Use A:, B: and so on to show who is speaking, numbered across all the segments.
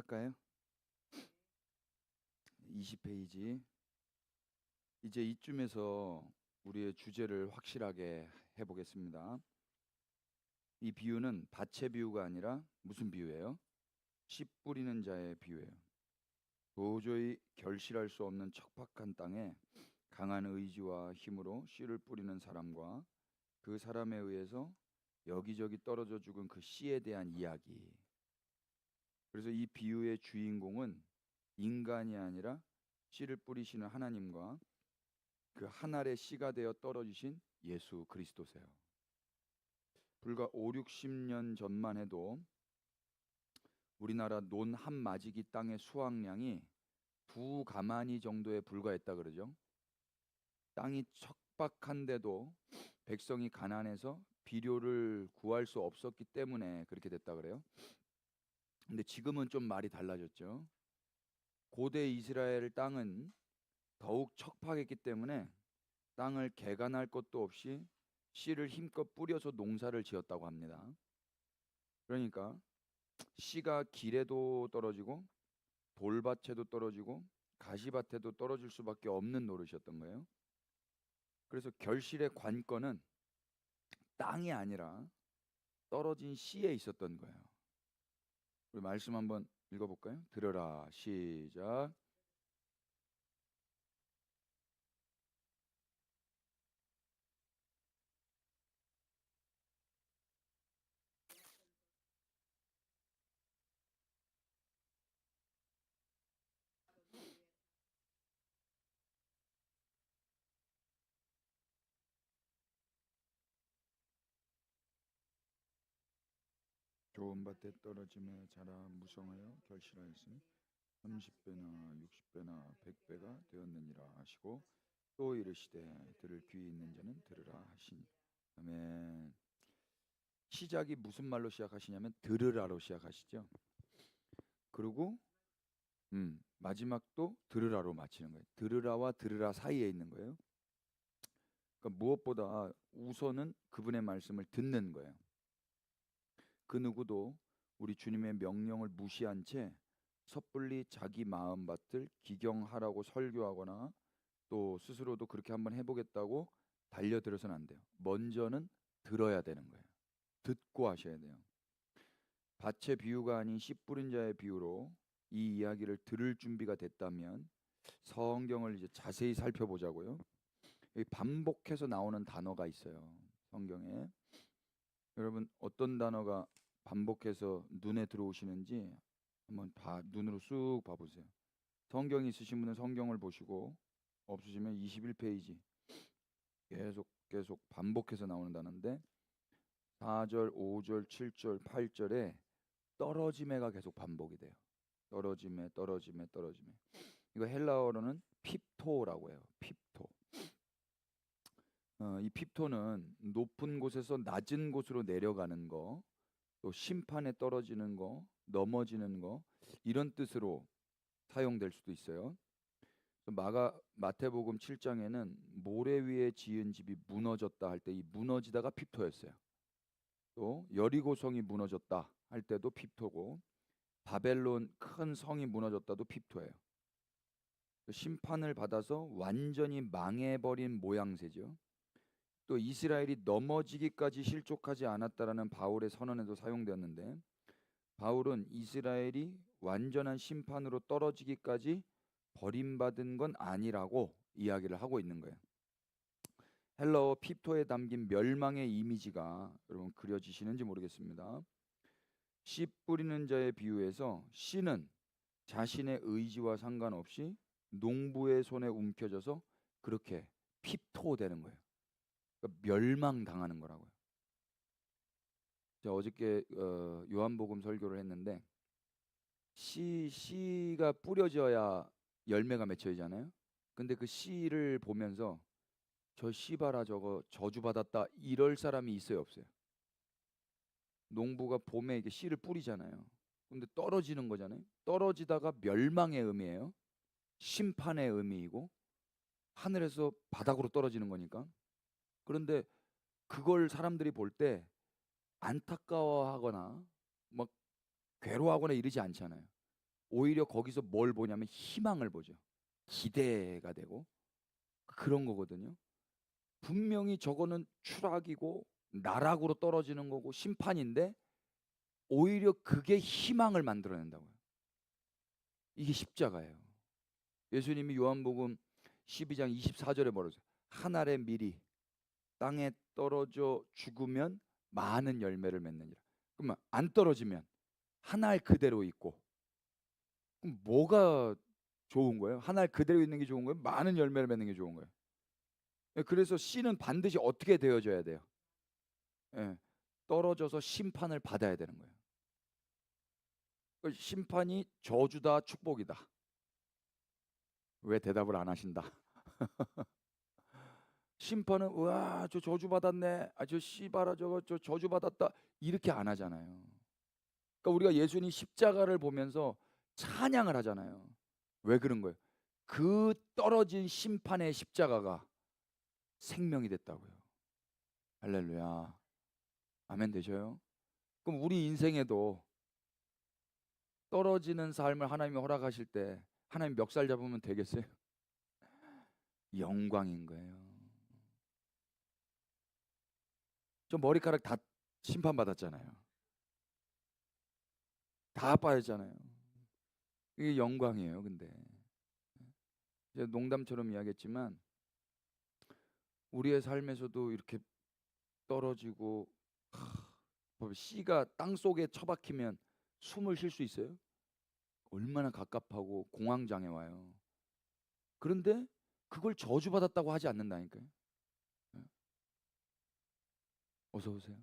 A: 할까요? 20페이지. 이제 이쯤에서 우리의 주제를 확실하게 해보겠습니다. 이 비유는 밭의 비유가 아니라 무슨 비유예요? 씨 뿌리는 자의 비유예요. 도저히 결실할 수 없는 척박한 땅에 강한 의지와 힘으로 씨를 뿌리는 사람과 그 사람에 의해서 여기저기 떨어져 죽은 그 씨에 대한 이야기. 그래서 이 비유의 주인공은 인간이 아니라 씨를 뿌리시는 하나님과 그 한 알의 씨가 되어 떨어지신 예수 그리스도세요. 불과 5, 60년 전만 해도 우리나라 논 한 마지기 땅의 수확량이 두 가마니 정도에 불과했다 그러죠. 땅이 척박한데도 백성이 가난해서 비료를 구할 수 없었기 때문에 그렇게 됐다 그래요. 근데 지금은 좀 말이 달라졌죠. 고대 이스라엘 땅은 더욱 척박했기 때문에 땅을 개간할 것도 없이 씨를 힘껏 뿌려서 농사를 지었다고 합니다. 그러니까 씨가 길에도 떨어지고 돌밭에도 떨어지고 가시밭에도 떨어질 수밖에 없는 노릇이었던 거예요. 그래서 결실의 관건은 땅이 아니라 떨어진 씨에 있었던 거예요. 우리 말씀 한번 읽어볼까요? 들으라. 시작. 좋은 밭에 떨어지며 자라 무성하여 결실하였으니 30배나 60배나 100배가 되었느니라 하시고 또 이르시되 들을 귀 있는 자는 들으라 하시니. 아멘. 시작이 무슨 말로 시작하시냐면 들으라로 시작하시죠. 그리고 마지막도 들으라로 마치는 거예요. 들으라와 들으라 사이에 있는 거예요. 그러니까 무엇보다 우선은 그분의 말씀을 듣는 거예요. 그 누구도 우리 주님의 명령을 무시한 채 섣불리 자기 마음밭을 기경하라고 설교하거나 또 스스로도 그렇게 한번 해보겠다고 달려들어서는 안 돼요. 먼저는 들어야 되는 거예요. 듣고 하셔야 돼요. 밭의 비유가 아닌 씨 뿌린 자의 비유로 이 이야기를 들을 준비가 됐다면 성경을 이제 자세히 살펴보자고요. 여기 반복해서 나오는 단어가 있어요. 성경에. 여러분 어떤 단어가 반복해서 눈에 들어오시는지 한번 눈으로 쑥 봐보세요. 성경이 있으신 분은 성경을 보시고 없으시면 21페이지 계속 반복해서 나오는 단어인데 4절, 5절, 7절, 8절에 떨어짐에가 계속 반복이 돼요. 떨어짐에. 이거 헬라어로는 핍토라고 해요. 핍토. 이 핍토는 높은 곳에서 낮은 곳으로 내려가는 거, 또 심판에 떨어지는 거, 넘어지는 거 이런 뜻으로 사용될 수도 있어요. 마태복음 7장에는 모래 위에 지은 집이 무너졌다 할 때 이 무너지다가 핍토였어요. 또 여리고성이 무너졌다 할 때도 핍토고 바벨론 큰 성이 무너졌다도 핍토예요. 심판을 받아서 완전히 망해버린 모양새죠. 또 이스라엘이 넘어지기까지 실족하지 않았다라는 바울의 선언에도 사용되었는데 바울은 이스라엘이 완전한 심판으로 떨어지기까지 버림받은 건 아니라고 이야기를 하고 있는 거예요. 헬라어 핍토에 담긴 멸망의 이미지가 여러분 그려지시는지 모르겠습니다. 씨 뿌리는 자의 비유에서 씨는 자신의 의지와 상관없이 농부의 손에 움켜져서 그렇게 핍토되는 거예요. 그러니까 멸망당하는 거라고요. 제가 어저께 요한복음 설교를 했는데 씨가 뿌려져야 열매가 맺혀지잖아요. 근데 그 씨를 보면서 저 씨 봐라 저거 저주받았다 이럴 사람이 있어요 없어요? 농부가 봄에 이게 씨를 뿌리잖아요. 근데 떨어지는 거잖아요. 떨어지다가 멸망의 의미예요. 심판의 의미이고 하늘에서 바닥으로 떨어지는 거니까. 그런데 그걸 사람들이 볼 때 안타까워하거나 막 괴로워하거나 이러지 않잖아요. 오히려 거기서 뭘 보냐면 희망을 보죠. 기대가 되고 그런 거거든요. 분명히 저거는 추락이고 나락으로 떨어지는 거고 심판인데 오히려 그게 희망을 만들어낸다고요. 이게 십자가예요. 예수님이 요한복음 12장 24절에 뭐라고 했어요? 한 알의 밀이 땅에 떨어져 죽으면 많은 열매를 맺느니라. 그러면 안 떨어지면 한 알 그대로 있고, 그럼 뭐가 좋은 거예요? 한 알 그대로 있는 게 좋은 거예요? 많은 열매를 맺는 게 좋은 거예요? 예, 그래서 씨는 반드시 어떻게 되어져야 돼요? 예, 떨어져서 심판을 받아야 되는 거예요. 그 심판이 저주다 축복이다. 왜 대답을 안 하신다? 심판은 와 저 저주 받았네, 저 씨발아 저거 저 저주 받았다 이렇게 안 하잖아요. 그러니까 우리가 예수님 십자가를 보면서 찬양을 하잖아요. 왜 그런 거예요? 그 떨어진 심판의 십자가가 생명이 됐다고요. 할렐루야. 아멘 되셔요? 그럼 우리 인생에도 떨어지는 삶을 하나님이 허락하실 때 하나님 멱살 잡으면 되겠어요? 영광인 거예요. 저 머리카락 다 심판받았잖아요. 다 빠졌잖아요. 이게 영광이에요. 근데 제가 농담처럼 이야기했지만 우리의 삶에서도 이렇게 떨어지고 씨가 땅 속에 처박히면 숨을 쉴 수 있어요? 얼마나 갑갑하고 공황장애 와요. 그런데 그걸 저주받았다고 하지 않는다니까요. 예. 어서 오세요.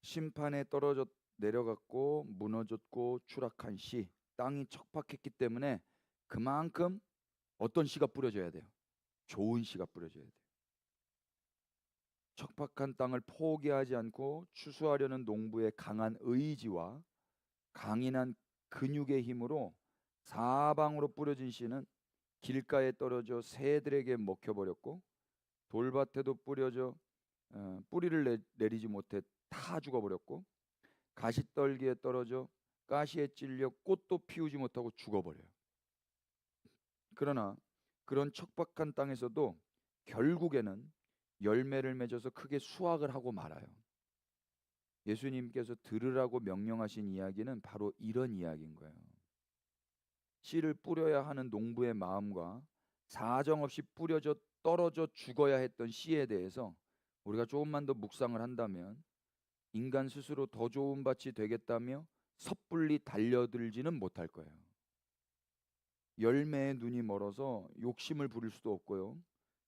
A: 심판에 떨어져 내려갔고 무너졌고 추락한 씨, 땅이 척박했기 때문에 그만큼 어떤 씨가 뿌려져야 돼요? 좋은 씨가 뿌려져야 돼요. 척박한 땅을 포기하지 않고 추수하려는 농부의 강한 의지와 강인한 근육의 힘으로 사방으로 뿌려진 씨는 길가에 떨어져 새들에게 먹혀버렸고 돌밭에도 뿌려져 뿌리를 내리지 못해 타 죽어버렸고 가시떨기에 떨어져 가시에 찔려 꽃도 피우지 못하고 죽어버려요. 그러나 그런 척박한 땅에서도 결국에는 열매를 맺어서 크게 수확을 하고 말아요. 예수님께서 들으라고 명령하신 이야기는 바로 이런 이야기인 거예요. 씨를 뿌려야 하는 농부의 마음과 사정없이 뿌려져 떨어져 죽어야 했던 씨에 대해서 우리가 조금만 더 묵상을 한다면 인간 스스로 더 좋은 밭이 되겠다며 섣불리 달려들지는 못할 거예요. 열매에 눈이 멀어서 욕심을 부릴 수도 없고요.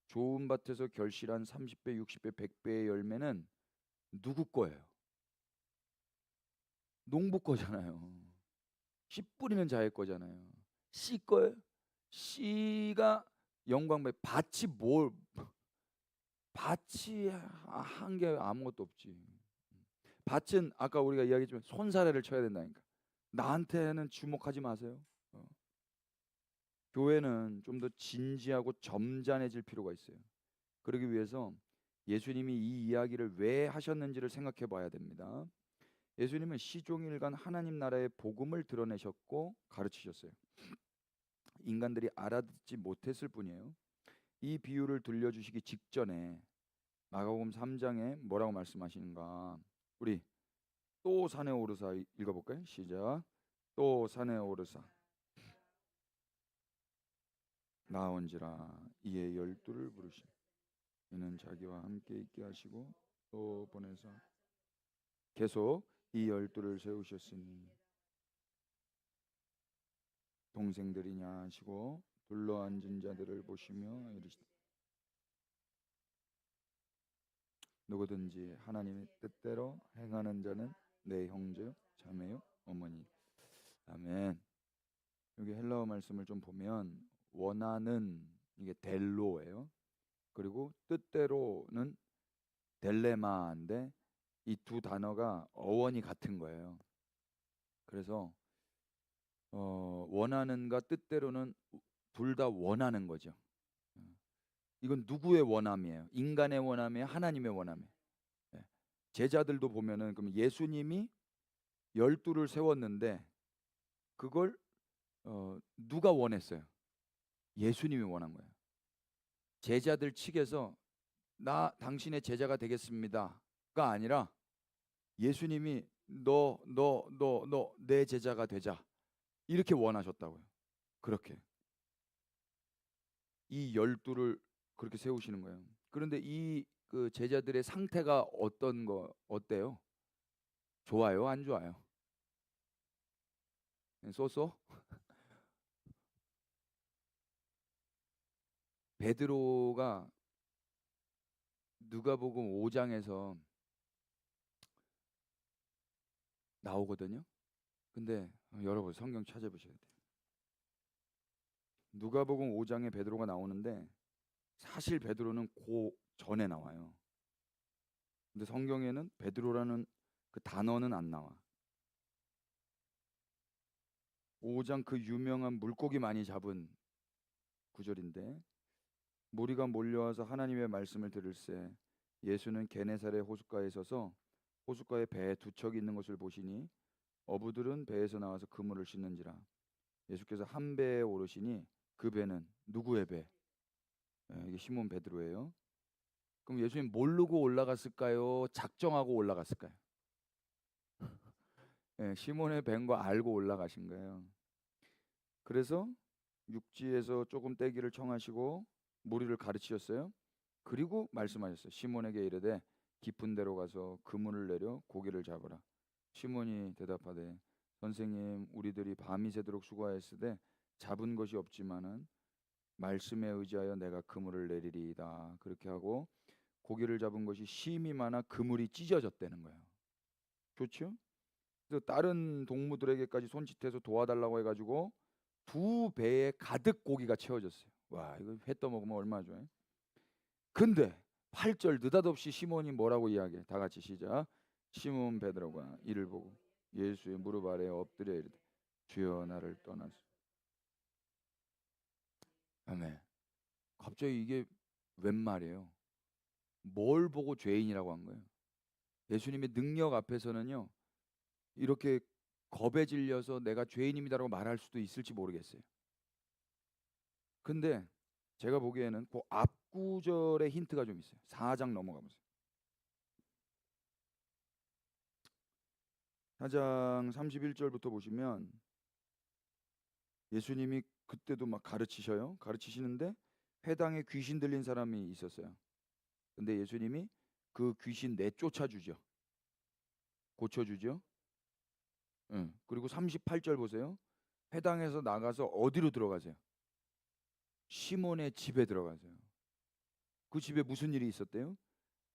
A: 좋은 밭에서 결실한 30배, 60배, 100배의 열매는 누구 거예요? 농부 거잖아요. 씨 뿌리는 자의 거잖아요. 씨 거예요? 씨가 영광 받 밭이 뭘 밭이 한 게 아무것도 없지. 밭은 아까 우리가 이야기했지만 손사래를 쳐야 된다니까. 나한테는 주목하지 마세요. 어. 교회는 좀 더 진지하고 점잖해질 필요가 있어요. 그러기 위해서 예수님이 이 이야기를 왜 하셨는지를 생각해 봐야 됩니다. 예수님은 시종일관 하나님 나라의 복음을 드러내셨고 가르치셨어요. 인간들이 알아듣지 못했을 뿐이에요. 이 비유를 들려주시기 직전에 마가복음 3장에 뭐라고 말씀하시는가? 우리 또 산에 오르사 읽어볼까요? 시작. 또 산에 오르사 나온지라 이에 12를 부르시 이는 자기와 함께 있게 하시고 또 보내서 계속 이 12를 세우셨으니 동생들이냐 하시고 둘러앉은 자들을 보시며 이르시되 누구든지 하나님의 뜻대로 행하는 자는 내 형제요 자매요 어머니. 아멘. 여기 헬라어 말씀을 좀 보면 원하는 이게 델로예요. 그리고 뜻대로는 델레마인데 이 두 단어가 어원이 같은 거예요. 그래서 원하는가 뜻대로는 둘 다 원하는 거죠. 이건 누구의 원함이에요? 인간의 원함이에요? 하나님의 원함이에요? 예. 제자들도 보면은 그럼 예수님이 12를 세웠는데 그걸 누가 원했어요? 예수님이 원한 거예요. 제자들 측에서 나 당신의 제자가 되겠습니다가 아니라 예수님이 너 내 제자가 되자 이렇게 원하셨다고요. 그렇게 이 12를 그렇게 세우시는 거예요. 그런데 이 그 제자들의 상태가 어때요? 좋아요, 안 좋아요? 쏘쏘? 베드로가 누가복음 5장에서 나오거든요. 근데 여러분 성경 찾아보셔야 돼요. 누가복음 5장에 베드로가 나오는데 사실 베드로는 그 전에 나와요. 근데 성경에는 베드로라는 그 단어는 안 나와. 5장 그 유명한 물고기 많이 잡은 구절인데 무리가 몰려와서 하나님의 말씀을 들을새 예수는 게네사렛 호숫가에 서서 호숫가에 배에 두 척이 있는 것을 보시니 어부들은 배에서 나와서 그물을 씻는지라. 예수께서 한 배에 오르시니 그 배는 누구의 배? 이게 시몬 베드로예요. 그럼 예수님 모르고 올라갔을까요? 작정하고 올라갔을까요? 시몬의 배인 거 알고 올라가신 거예요. 그래서 육지에서 조금 떼기를 청하시고 무리를 가르치셨어요. 그리고 말씀하셨어요. 시몬에게 이르되 깊은 데로 가서 그물을 내려 고기를 잡으라. 시몬이 대답하되 선생님 우리들이 밤이 새도록 수고하였으되 잡은 것이 없지만은 말씀에 의지하여 내가 그물을 내리리이다. 그렇게 하고 고기를 잡은 것이 심이 많아 그물이 찢어졌다는 거예요. 좋죠? 그래서 다른 동무들에게까지 손짓해서 도와달라고 해가지고 두 배에 가득 고기가 채워졌어요. 와, 이거 회 떠먹으면 얼마나 좋아요. 근데 8절 느닷없이 시몬이 뭐라고 이야기해? 다 같이 시작. 시몬 베드로가 이를 보고 예수의 무릎 아래에 엎드려 이르되 주여 나를 떠나서. 아멘. 갑자기 이게 웬 말이에요? 뭘 보고 죄인이라고 한 거예요? 예수님의 능력 앞에서는요 이렇게 겁에 질려서 내가 죄인입니다라고 말할 수도 있을지 모르겠어요. 근데 제가 보기에는 그 앞구절에 힌트가 좀 있어요. 4장 넘어가 보세요. 4장 31절부터 보시면 예수님이 그때도 막 가르치셔요. 가르치시는데 회당에 귀신 들린 사람이 있었어요. 근데 예수님이 그 귀신 내쫓아주죠. 고쳐주죠. 그리고 38절 보세요. 회당에서 나가서 어디로 들어가세요? 시몬의 집에 들어가세요. 그 집에 무슨 일이 있었대요?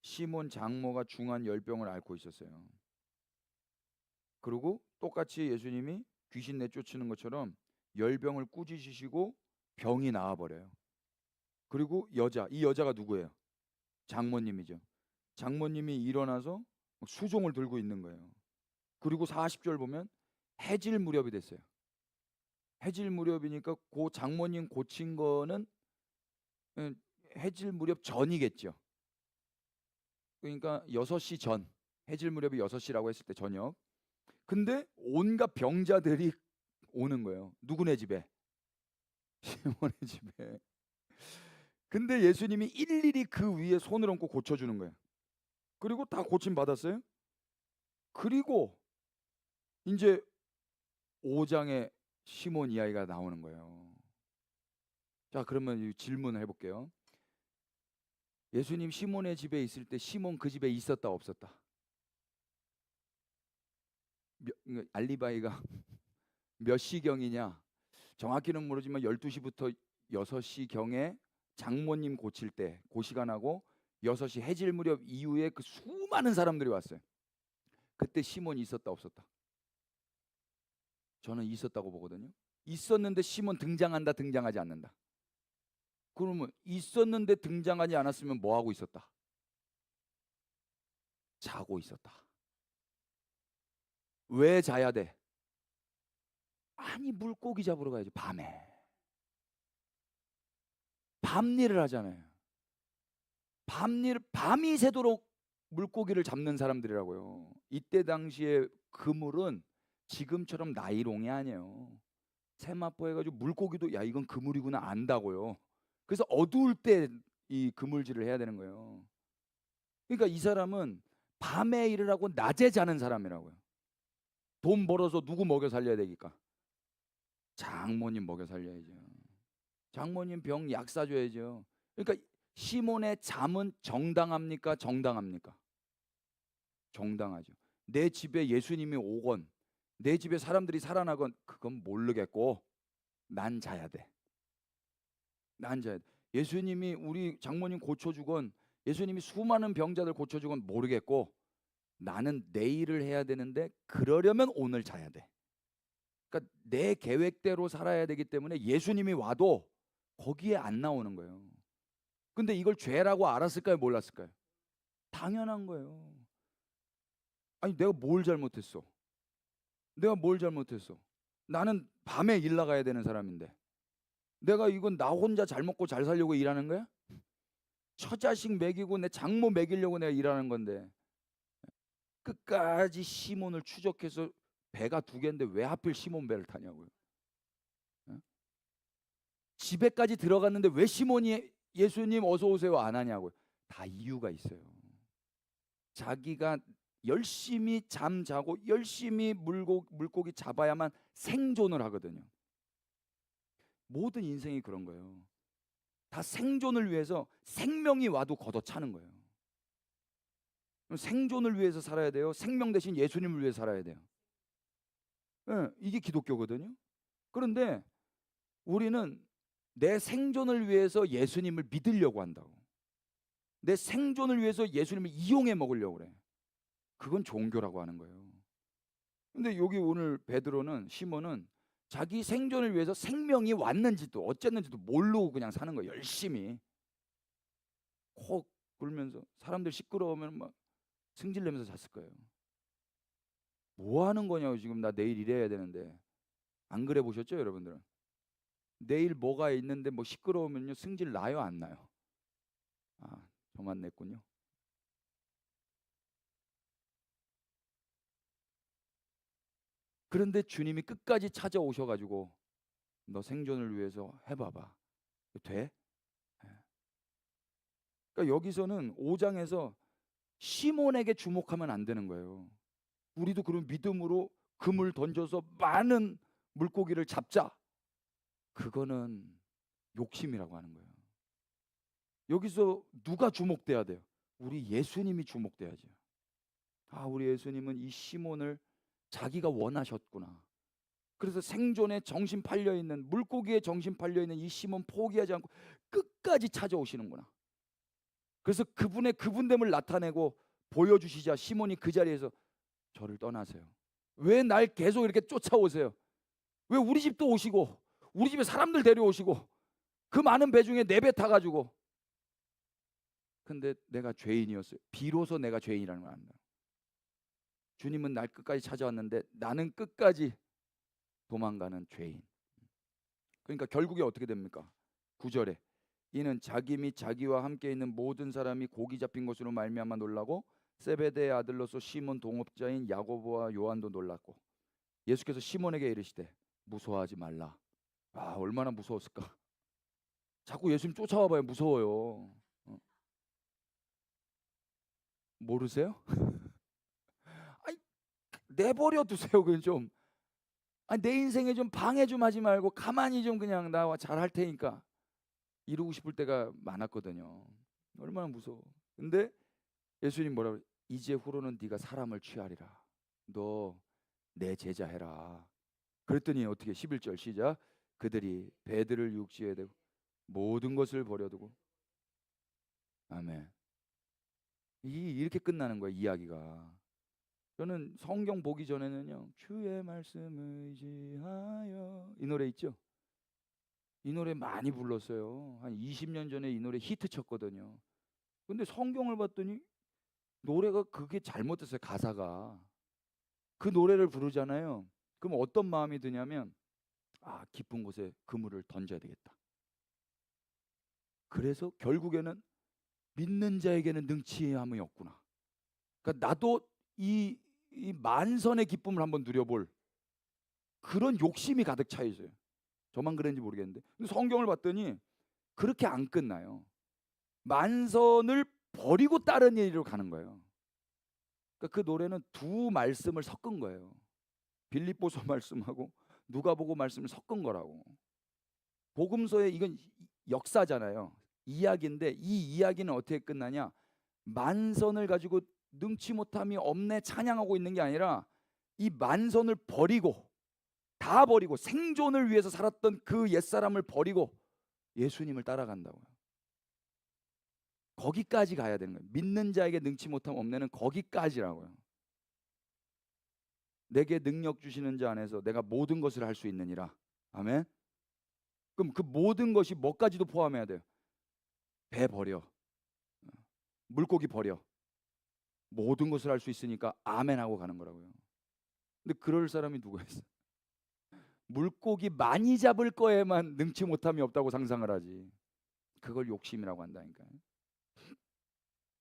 A: 시몬 장모가 중한 열병을 앓고 있었어요. 그리고 똑같이 예수님이 귀신 내쫓는 것처럼 열병을 꾸짖으시고 병이 나아버려요. 그리고 이 여자가 누구예요? 장모님이죠. 장모님이 일어나서 수종을 들고 있는 거예요. 그리고 40절 보면 해질 무렵이 됐어요. 해질 무렵이니까 그 장모님 고친 거는 해질 무렵 전이겠죠. 그러니까 6시 전, 해질 무렵이 6시라고 했을 때 저녁. 근데 온갖 병자들이 오는 거예요. 누구네 집에? 시몬의 집에. 근데 예수님이 일일이 그 위에 손을 얹고 고쳐주는 거예요. 그리고 다 고침 받았어요. 그리고 이제 5장에 시몬 이야기가 나오는 거예요. 자, 그러면 질문을 해볼게요. 예수님 시몬의 집에 있을 때 시몬 그 집에 있었다 없었다? 알리바이가 몇 시경이냐? 정확히는 모르지만 12시부터 6시경에 장모님 고칠 때 그 시간하고 6시 해질 무렵 이후에 그 수많은 사람들이 왔어요. 그때 시몬이 있었다 없었다? 저는 있었다고 보거든요. 있었는데 시몬 등장한다 등장하지 않는다? 그러면 있었는데 등장하지 않았으면 뭐 하고 있었다? 자고 있었다. 왜 자야 돼? 아니 물고기 잡으러 가야지. 밤일을 하잖아요. 밤이 새도록 물고기를 잡는 사람들이라고요. 이때 당시에 그물은 지금처럼 나이롱이 아니에요. 세마포 해가지고 물고기도 야 이건 그물이구나 안다고요. 그래서 어두울 때 이 그물질을 해야 되는 거예요. 그러니까 이 사람은 밤에 일을 하고 낮에 자는 사람이라고요. 돈 벌어서 누구 먹여 살려야 되니까? 장모님 먹여 살려야죠. 장모님 병 약 사줘야죠. 그러니까 시몬의 잠은 정당합니까? 정당합니까? 정당하죠. 내 집에 예수님이 오건 내 집에 사람들이 살아나건 그건 모르겠고 난 자야 돼. 난 자야 돼. 예수님이 우리 장모님 고쳐주건 예수님이 수많은 병자들 고쳐주건 모르겠고 나는 내일을 해야 되는데 그러려면 오늘 자야 돼. 그러니까 내 계획대로 살아야 되기 때문에 예수님이 와도 거기에 안 나오는 거예요. 근데 이걸 죄라고 알았을까요? 몰랐을까요? 당연한 거예요. 아니 내가 뭘 잘못했어? 내가 뭘 잘못했어? 나는 밤에 일 나가야 되는 사람인데 내가 이건 나 혼자 잘 먹고 잘 살려고 일하는 거야? 처자식 먹이고 내 장모 먹이려고 내가 일하는 건데 끝까지 시몬을 추적해서 배가 두 개인데 왜 하필 시몬 배를 타냐고요. 어? 집에까지 들어갔는데 왜 시몬이 예수님 어서 오세요 안 하냐고요. 다 이유가 있어요. 자기가 열심히 잠자고 열심히 물고기 잡아야만 생존을 하거든요. 모든 인생이 그런 거예요. 다 생존을 위해서 생명이 와도 걷어차는 거예요. 생존을 위해서 살아야 돼요. 생명 대신 예수님을 위해 살아야 돼요. 네, 이게 기독교거든요. 그런데 우리는 내 생존을 위해서 예수님을 믿으려고 한다고. 내 생존을 위해서 예수님을 이용해 먹으려고 그래. 그건 종교라고 하는 거예요. 근데 여기 오늘 베드로는 시몬은 자기 생존을 위해서 생명이 왔는지도 어쨌는지도 모르고 그냥 사는 거예요. 열심히 콕 굴면서 사람들 시끄러우면 막 승질 내면서 잤을 거예요. 뭐 하는 거냐고 지금 나 내일 일해야 되는데. 안 그래 보셨죠 여러분들은? 내일 뭐가 있는데 뭐 시끄러우면요 승질 나요 안 나요? 아 저만 냈군요. 그런데 주님이 끝까지 찾아오셔가지고 너 생존을 위해서 해봐봐. 돼? 그러니까 여기서는 5장에서 시몬에게 주목하면 안 되는 거예요. 우리도 그런 믿음으로 금을 던져서 많은 물고기를 잡자. 그거는 욕심이라고 하는 거예요. 여기서 누가 주목돼야 돼요? 우리 예수님이 주목돼야죠. 아, 우리 예수님은 이 시몬을 자기가 원하셨구나. 그래서 생존에 정신 팔려 있는 물고기에 정신 팔려 있는 이 시몬 포기하지 않고 끝까지 찾아오시는구나. 그래서 그분의 그분됨을 나타내고 보여주시자 시몬이 그 자리에서 저를 떠나세요. 왜 날 계속 이렇게 쫓아오세요? 왜 우리 집도 오시고 우리 집에 사람들 데려오시고 그 많은 배 중에 내 배 타가지고. 근데 내가 죄인이었어요. 비로소 내가 죄인이라는 걸 안다. 주님은 날 끝까지 찾아왔는데 나는 끝까지 도망가는 죄인. 그러니까 결국에 어떻게 됩니까? 9절에 이는 자기 및 자기와 함께 있는 모든 사람이 고기 잡힌 것으로 말미암아 놀라고 세베대의 아들로서 시몬 동업자인 야고보와 요한도 놀랐고 예수께서 시몬에게 이르시되 무서워하지 말라. 아 얼마나 무서웠을까. 자꾸 예수님 쫓아와봐요. 무서워요. 모르세요? 아니 내버려 두세요. 그건 좀. 아니, 내 인생에 좀 방해 좀 하지 말고 가만히 좀 그냥 나와 잘할 테니까. 이루고 싶을 때가 많았거든요. 얼마나 무서워. 근데 예수님 뭐라 그래? 이제 후로는 네가 사람을 취하리라. 너 내 제자 해라. 그랬더니 어떻게 11절 시작. 그들이 배들을 육지에 대고 모든 것을 버려두고. 아멘. 이렇게 끝나는 거야 이야기가. 저는 성경 보기 전에는요 주의 말씀 의지하여 이 노래 있죠. 이 노래 많이 불렀어요. 한 20년 전에 이 노래 히트 쳤거든요. 근데 성경을 봤더니 노래가 그게 잘못됐어요. 가사가. 그 노래를 부르잖아요. 그럼 어떤 마음이 드냐면 아 깊은 곳에 그물을 던져야 되겠다. 그래서 결국에는 믿는 자에게는 능치함이 없구나. 그러니까 나도 이 만선의 기쁨을 한번 누려볼 그런 욕심이 가득 차 있어요. 저만 그런지 모르겠는데, 근데 성경을 봤더니 그렇게 안 끝나요. 만선을 버리고 다른 일로 가는 거예요. 그러니까 그 노래는 두 말씀을 섞은 거예요. 빌립보서 말씀하고 누가복음 말씀을 섞은 거라고. 복음서에 이건 역사잖아요. 이야기인데 이 이야기는 어떻게 끝나냐? 만선을 가지고 능치 못함이 없네 찬양하고 있는 게 아니라 이 만선을 버리고 다 버리고 생존을 위해서 살았던 그 옛사람을 버리고 예수님을 따라간다고요. 거기까지 가야 되는 거예요. 믿는 자에게 능치 못함 없네는 거기까지라고요. 내게 능력 주시는 자 안에서 내가 모든 것을 할 수 있느니라. 아멘. 그럼 그 모든 것이 뭐까지도 포함해야 돼요. 배 버려, 물고기 버려, 모든 것을 할 수 있으니까 아멘 하고 가는 거라고요. 근데 그럴 사람이 누가 있어? 물고기 많이 잡을 거에만 능치 못함이 없다고 상상을 하지. 그걸 욕심이라고 한다니까요.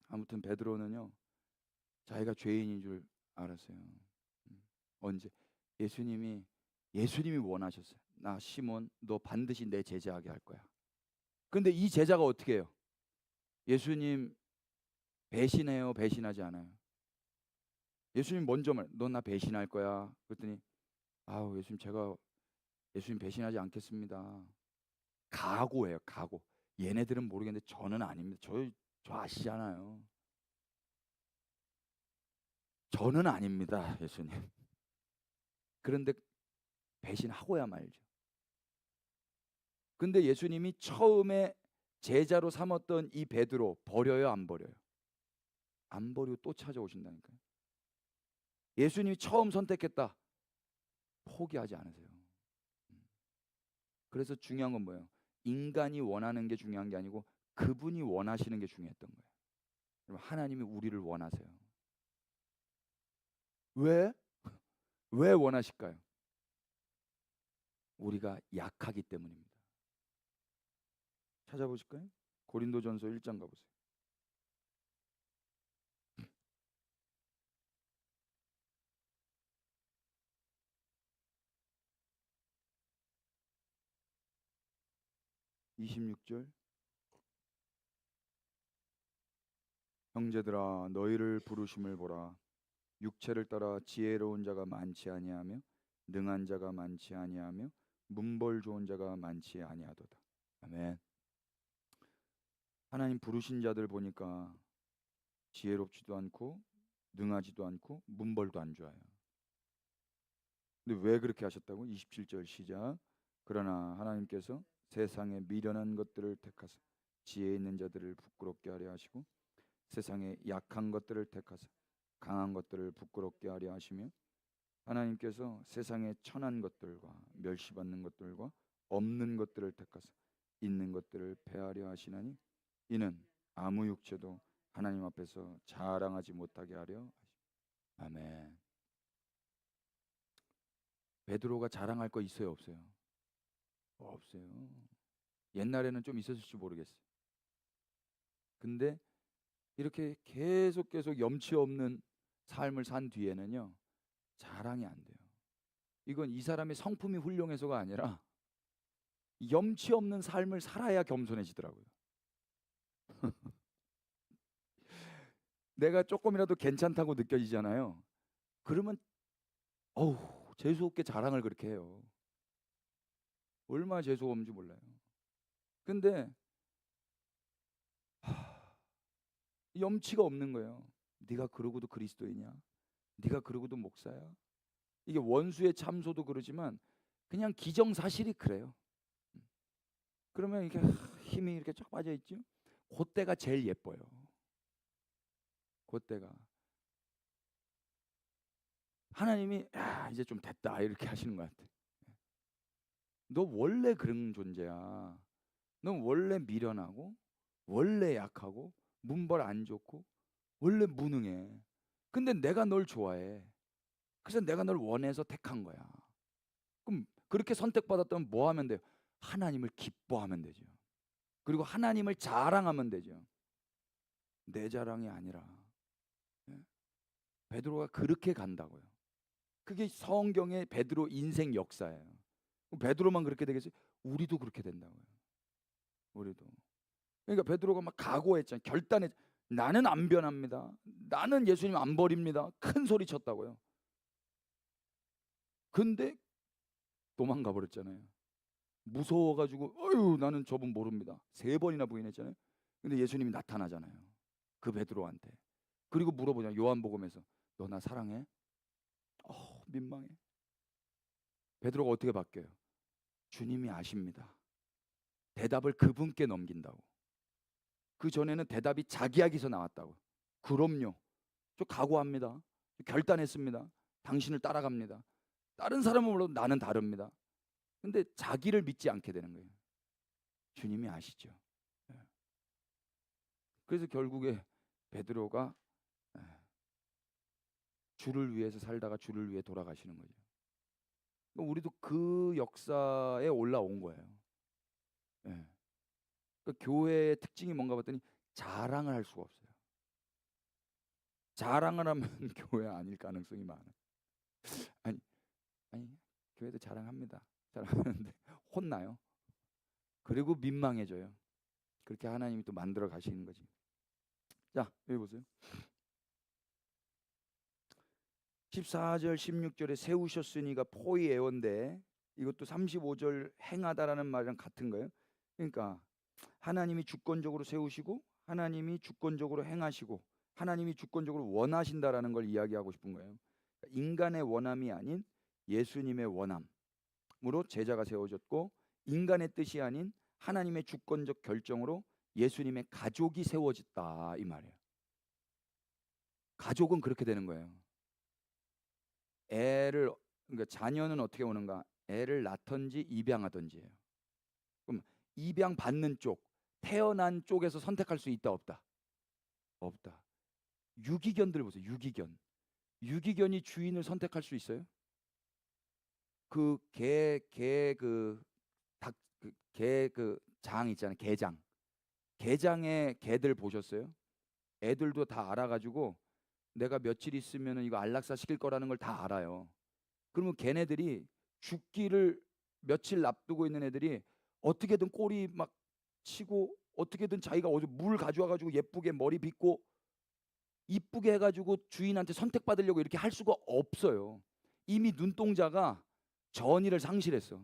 A: 아무튼 베드로는요, 자기가 죄인인 줄 알았어요. 언제? 예수님이 원하셨어요. 나 시몬 너 반드시 내 제자하게 할 거야. 근데 이 제자가 어떻게 해요? 예수님 배신해요, 배신하지 않아요? 예수님 먼저 너 나 배신할 거야. 그랬더니 아우 예수님 제가 예수님 배신하지 않겠습니다. 각오예요, 각오. 얘네들은 모르겠는데 저는 아닙니다. 저 아시잖아요. 저는 아닙니다, 예수님. 그런데 배신하고야 말죠. 근데 예수님이 처음에 제자로 삼았던 이 베드로 버려요, 안 버려요? 안 버리고 또 찾아오신다니까요. 예수님이 처음 선택했다. 포기하지 않으세요. 그래서 중요한 건 뭐예요? 인간이 원하는 게 중요한 게 아니고 그분이 원하시는 게 중요했던 거예요. 여러분, 하나님이 우리를 원하세요. 왜? 왜 원하실까요? 우리가 약하기 때문입니다. 찾아보실까요? 고린도전서 1장 가보세요. (26절) 형제들아 너희를 부르심을 보라. 육체를 따라 지혜로운 자가 많지 아니하며 능한 자가 많지 아니하며 문벌 좋은 자가 많지 아니하도다. 아멘. 하나님 부르신 자들 보니까 지혜롭지도 않고 능하지도 않고 문벌도 안 좋아요. 근데 왜 그렇게 하셨다고? 27절 시작. 그러나 하나님께서 세상에 미련한 것들을 택하사 지혜 있는 자들을 부끄럽게 하려 하시고 세상에 약한 것들을 택하사 강한 것들을 부끄럽게 하려 하시며 하나님께서 세상에 천한 것들과 멸시받는 것들과 없는 것들을 택하사 있는 것들을 폐하려 하시나니 이는 아무 육체도 하나님 앞에서 자랑하지 못하게 하려 하십니다. 아멘. 베드로가 자랑할 거 있어요, 없어요? 없어요. 옛날에는 좀 있었을지 모르겠어요. 근데 이렇게 계속 염치 없는 삶을 산 뒤에는요, 자랑이 안 돼요. 이건 이 사람의 성품이 훌륭해서가 아니라 염치 없는 삶을 살아야 겸손해지더라고요. 내가 조금이라도 괜찮다고 느껴지잖아요. 그러면 어우 재수없게 자랑을 그렇게 해요. 얼마나 재수없는지 몰라요. 근데 염치가 없는 거예요. 네가 그러고도 그리스도이냐? 네가 그러고도 목사야? 이게 원수의 참소도 그러지만 그냥 기정사실이 그래요. 그러면 이렇게 힘이 이렇게 쫙 빠져 있죠. 그때가 제일 예뻐요. 그때가 하나님이 이제 좀 됐다 이렇게 하시는 것 같아. 너 원래 그런 존재야. 너 원래 미련하고 원래 약하고 문벌 안 좋고 원래 무능해. 근데 내가 널 좋아해. 그래서 내가 널 원해서 택한 거야. 그럼 그렇게 선택받았다면 뭐 하면 돼요? 하나님을 기뻐하면 되죠. 그리고 하나님을 자랑하면 되죠. 내 자랑이 아니라. 베드로가 그렇게 간다고요. 그게 성경의 베드로 인생 역사예요. 베드로만 그렇게 되겠어요? 우리도 그렇게 된다고요. 우리도. 그러니까 베드로가 막 각오했잖아요. 결단했. 나는 안 변합니다. 나는 예수님 안 버립니다. 큰 소리 쳤다고요. 근데 도망가 버렸잖아요. 무서워가지고 어휴 나는 저분 모릅니다. 3번이나 부인했잖아요. 근데 예수님이 나타나잖아요. 그 베드로한테. 그리고 물어보잖아요. 요한복음에서 너 나 사랑해? 민망해. 베드로가 어떻게 바뀌어요? 주님이 아십니다. 대답을 그분께 넘긴다고. 그 전에는 대답이 자기야기서 나왔다고. 그럼요. 저 각오합니다. 결단했습니다. 당신을 따라갑니다. 다른 사람은 몰라도 나는 다릅니다. 근데 자기를 믿지 않게 되는 거예요. 주님이 아시죠. 그래서 결국에 베드로가 주를 위해서 살다가 주를 위해 돌아가시는 거죠. 우리도 그 역사에 올라온 거예요. 그러니까 교회의 특징이 뭔가 봤더니 자랑을 할 수가 없어요. 자랑을 하면 교회 아닐 가능성이 많아요. 아니 교회도 자랑합니다. 자랑하는데 혼나요. 그리고 민망해져요. 그렇게 하나님이 또 만들어 가시는 거지. 자 여기 보세요. 14절 16절에 세우셨으니가 포이에온데 이것도 35절 행하다라는 말이랑 같은 거예요. 그러니까 하나님이 주권적으로 세우시고 하나님이 주권적으로 행하시고 하나님이 주권적으로 원하신다라는 걸 이야기하고 싶은 거예요. 인간의 원함이 아닌 예수님의 원함으로 제자가 세워졌고 인간의 뜻이 아닌 하나님의 주권적 결정으로 예수님의 가족이 세워졌다 이 말이에요. 가족은 그렇게 되는 거예요. 그러니까 자녀는 어떻게 오는가? 애를 낳던지 입양하던지예요. 그럼 입양 받는 쪽, 태어난 쪽에서 선택할 수 있다 없다? 없다. 유기견들 보세요. 유기견이 주인을 선택할 수 있어요? 그 장 있잖아요. 게장의 개들 보셨어요? 애들도 다 알아가지고 내가 며칠 있으면 이거 안락사 시킬 거라는 걸 다 알아요. 그러면 걔네들이 죽기를 며칠 앞두고 있는 애들이 어떻게든 꼬리 막 치고 어떻게든 자기가 어디 물 가져와가지고 예쁘게 머리 빗고 이쁘게 해가지고 주인한테 선택받으려고 이렇게 할 수가 없어요. 이미 눈동자가 전의를 상실했어.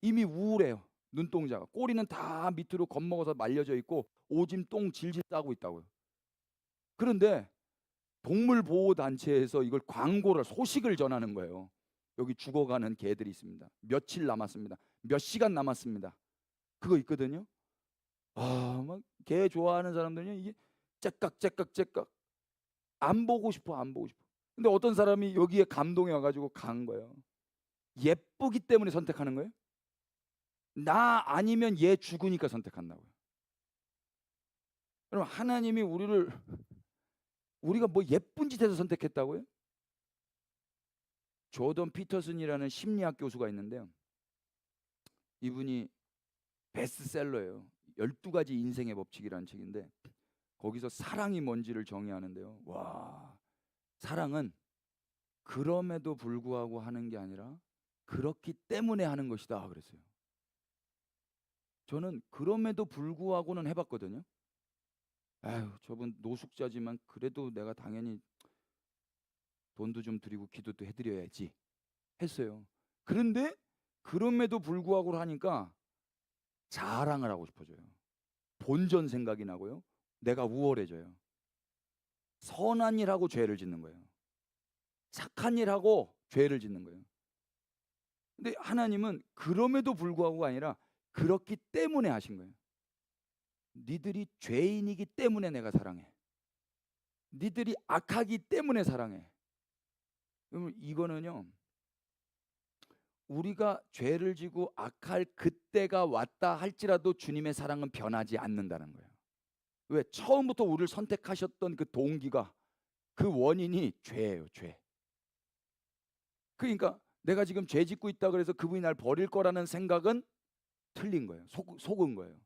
A: 이미 우울해요. 눈동자가. 꼬리는 다 밑으로 겁먹어서 말려져 있고 오줌 똥 질질 싸고 있다고요. 그런데 동물보호단체에서 이걸 광고를 소식을 전하는 거예요. 여기 죽어가는 개들이 있습니다. 며칠 남았습니다. 몇 시간 남았습니다. 그거 있거든요. 막 개 좋아하는 사람들은 이게 째깍 안 보고 싶어. 근데 어떤 사람이 여기에 감동해 와가지고 간 거예요. 예쁘기 때문에 선택하는 거예요. 나 아니면 얘 죽으니까 선택한다고요. 그럼 하나님이 우리가 뭐 예쁜 짓 해서 선택했다고요? 조던 피터슨이라는 심리학 교수가 있는데요. 이분이 베스트셀러예요. 12가지 인생의 법칙이라는 책인데 거기서 사랑이 뭔지를 정의하는데요. 와, 사랑은 그럼에도 불구하고 하는 게 아니라 그렇기 때문에 하는 것이다 그랬어요. 저는 그럼에도 불구하고는 해봤거든요. 아유, 저분 노숙자지만 그래도 내가 당연히 돈도 좀 드리고 기도도 해드려야지 했어요. 그런데 그럼에도 불구하고 하니까 자랑을 하고 싶어져요. 본전 생각이 나고요. 내가 우월해져요. 선한 일하고 죄를 짓는 거예요. 착한 일하고 죄를 짓는 거예요. 근데 하나님은 그럼에도 불구하고가 아니라 그렇기 때문에 하신 거예요. 니들이 죄인이기 때문에 내가 사랑해. 니들이 악하기 때문에 사랑해. 그러면 이거는요. 우리가 죄를 지고 악할 그때가 왔다 할지라도 주님의 사랑은 변하지 않는다는 거예요. 왜? 처음부터 우리를 선택하셨던 그 동기가 그 원인이 죄예요. 죄. 그러니까 내가 지금 죄 짓고 있다 그래서 그분이 날 버릴 거라는 생각은 틀린 거예요. 속은 거예요.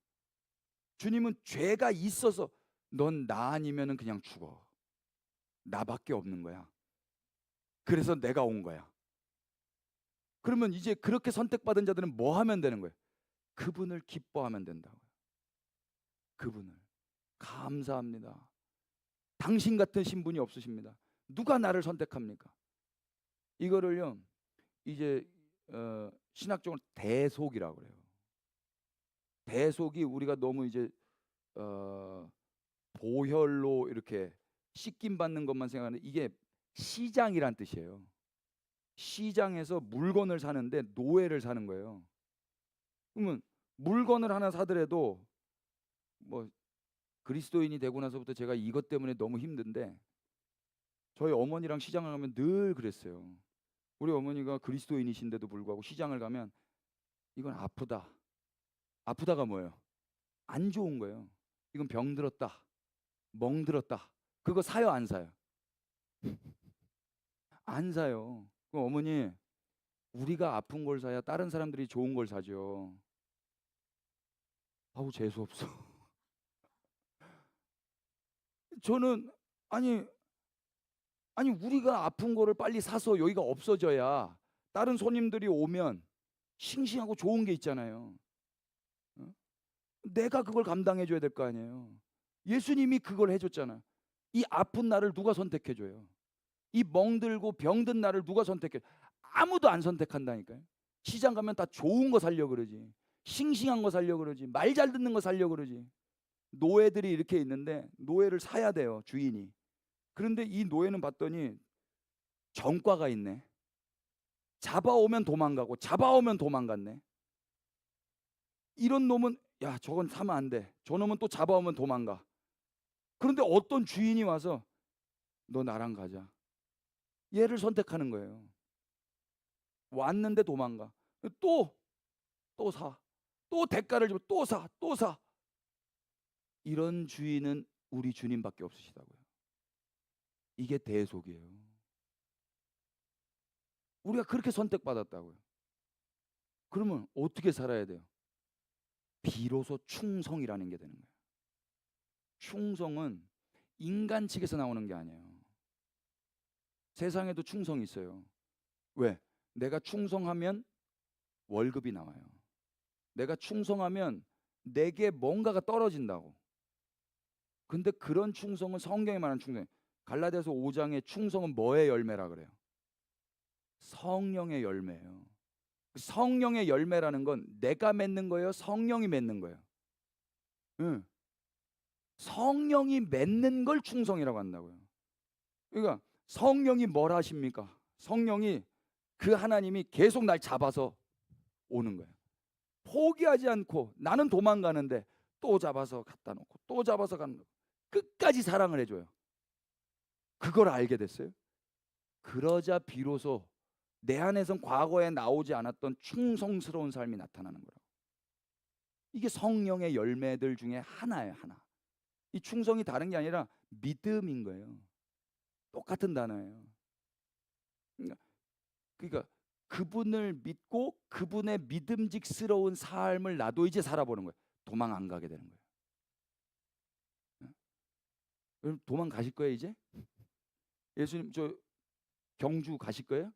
A: 주님은 죄가 있어서 넌 나 아니면은 그냥 죽어. 나밖에 없는 거야. 그래서 내가 온 거야. 그러면 이제 그렇게 선택받은 자들은 뭐 하면 되는 거예요? 그분을 기뻐하면 된다고요. 그분을. 감사합니다. 당신 같은 신분이 없으십니다. 누가 나를 선택합니까? 이거를요, 이제 신학적으로 대속이라고 그래요. 대속이 우리가 너무 이제 보혈로 이렇게 씻김 받는 것만 생각하는데 이게 시장이란 뜻이에요. 시장에서 물건을 사는데 노예를 사는 거예요. 그러면 물건을 하나 사더라도 뭐 그리스도인이 되고 나서부터 제가 이것 때문에 너무 힘든데 저희 어머니랑 시장을 가면 늘 그랬어요. 우리 어머니가 그리스도인이신데도 불구하고 시장을 가면 이건 아프다. 아프다가 뭐예요? 안 좋은 거예요. 이건 병들었다. 멍들었다. 그거 사요 안 사요? 안 사요. 그럼 어머니 우리가 아픈 걸 사야 다른 사람들이 좋은 걸 사죠. 아우 재수 없어. 저는 아니 우리가 아픈 거를 빨리 사서 여기가 없어져야 다른 손님들이 오면 싱싱하고 좋은 게 있잖아요. 어? 내가 그걸 감당해 줘야 될 거 아니에요. 예수님이 그걸 해줬잖아. 이 아픈 나를 누가 선택해 줘요? 이 멍들고 병든 나를 누가 선택해? 아무도 안 선택한다니까요. 시장 가면 다 좋은 거 살려 그러지. 싱싱한 거 살려 그러지. 말 잘 듣는 거 살려 그러지. 노예들이 이렇게 있는데 노예를 사야 돼요, 주인이. 그런데 이 노예는 봤더니 전과가 있네. 잡아오면 도망가고 잡아오면 도망갔네. 이런 놈은 야 저건 사면 안 돼. 저놈은 또 잡아오면 도망가. 그런데 어떤 주인이 와서 너 나랑 가자. 얘를 선택하는 거예요. 왔는데 도망가. 또 사. 또 대가를 주고 또 사. 또 사. 이런 주인은 우리 주님밖에 없으시다고요. 이게 대속이에요. 우리가 그렇게 선택받았다고요. 그러면 어떻게 살아야 돼요? 비로소 충성이라는 게 되는 거예요. 충성은 인간 측에서 나오는 게 아니에요. 세상에도 충성이 있어요. 왜? 내가 충성하면 월급이 나와요. 내가 충성하면 내게 뭔가가 떨어진다고. 근데 그런 충성은 성경에 말하는 충성. 갈라디아서 5장의 충성은 뭐의 열매라 그래요? 성령의 열매예요. 성령의 열매라는 건 내가 맺는 거예요? 성령이 맺는 거예요? 응. 성령이 맺는 걸 충성이라고 한다고요. 그러니까 성령이 뭘 하십니까? 성령이 그 하나님이 계속 날 잡아서 오는 거예요. 포기하지 않고 나는 도망가는데 또 잡아서 갖다 놓고 또 잡아서 갖다 놓고 끝까지 사랑을 해줘요. 그걸 알게 됐어요. 그러자 비로소 내 안에선 과거에 나오지 않았던 충성스러운 삶이 나타나는 거라고. 이게 성령의 열매들 중에 하나예요. 하나. 이 충성이 다른 게 아니라 믿음인 거예요. 똑같은 단어예요. 그러니까 그분을 믿고 그분의 믿음직스러운 삶을 나도 이제 살아보는 거예요. 도망 안 가게 되는 거예요. 여러분 도망 가실 거예요 이제? 예수님 저 경주 가실 거예요?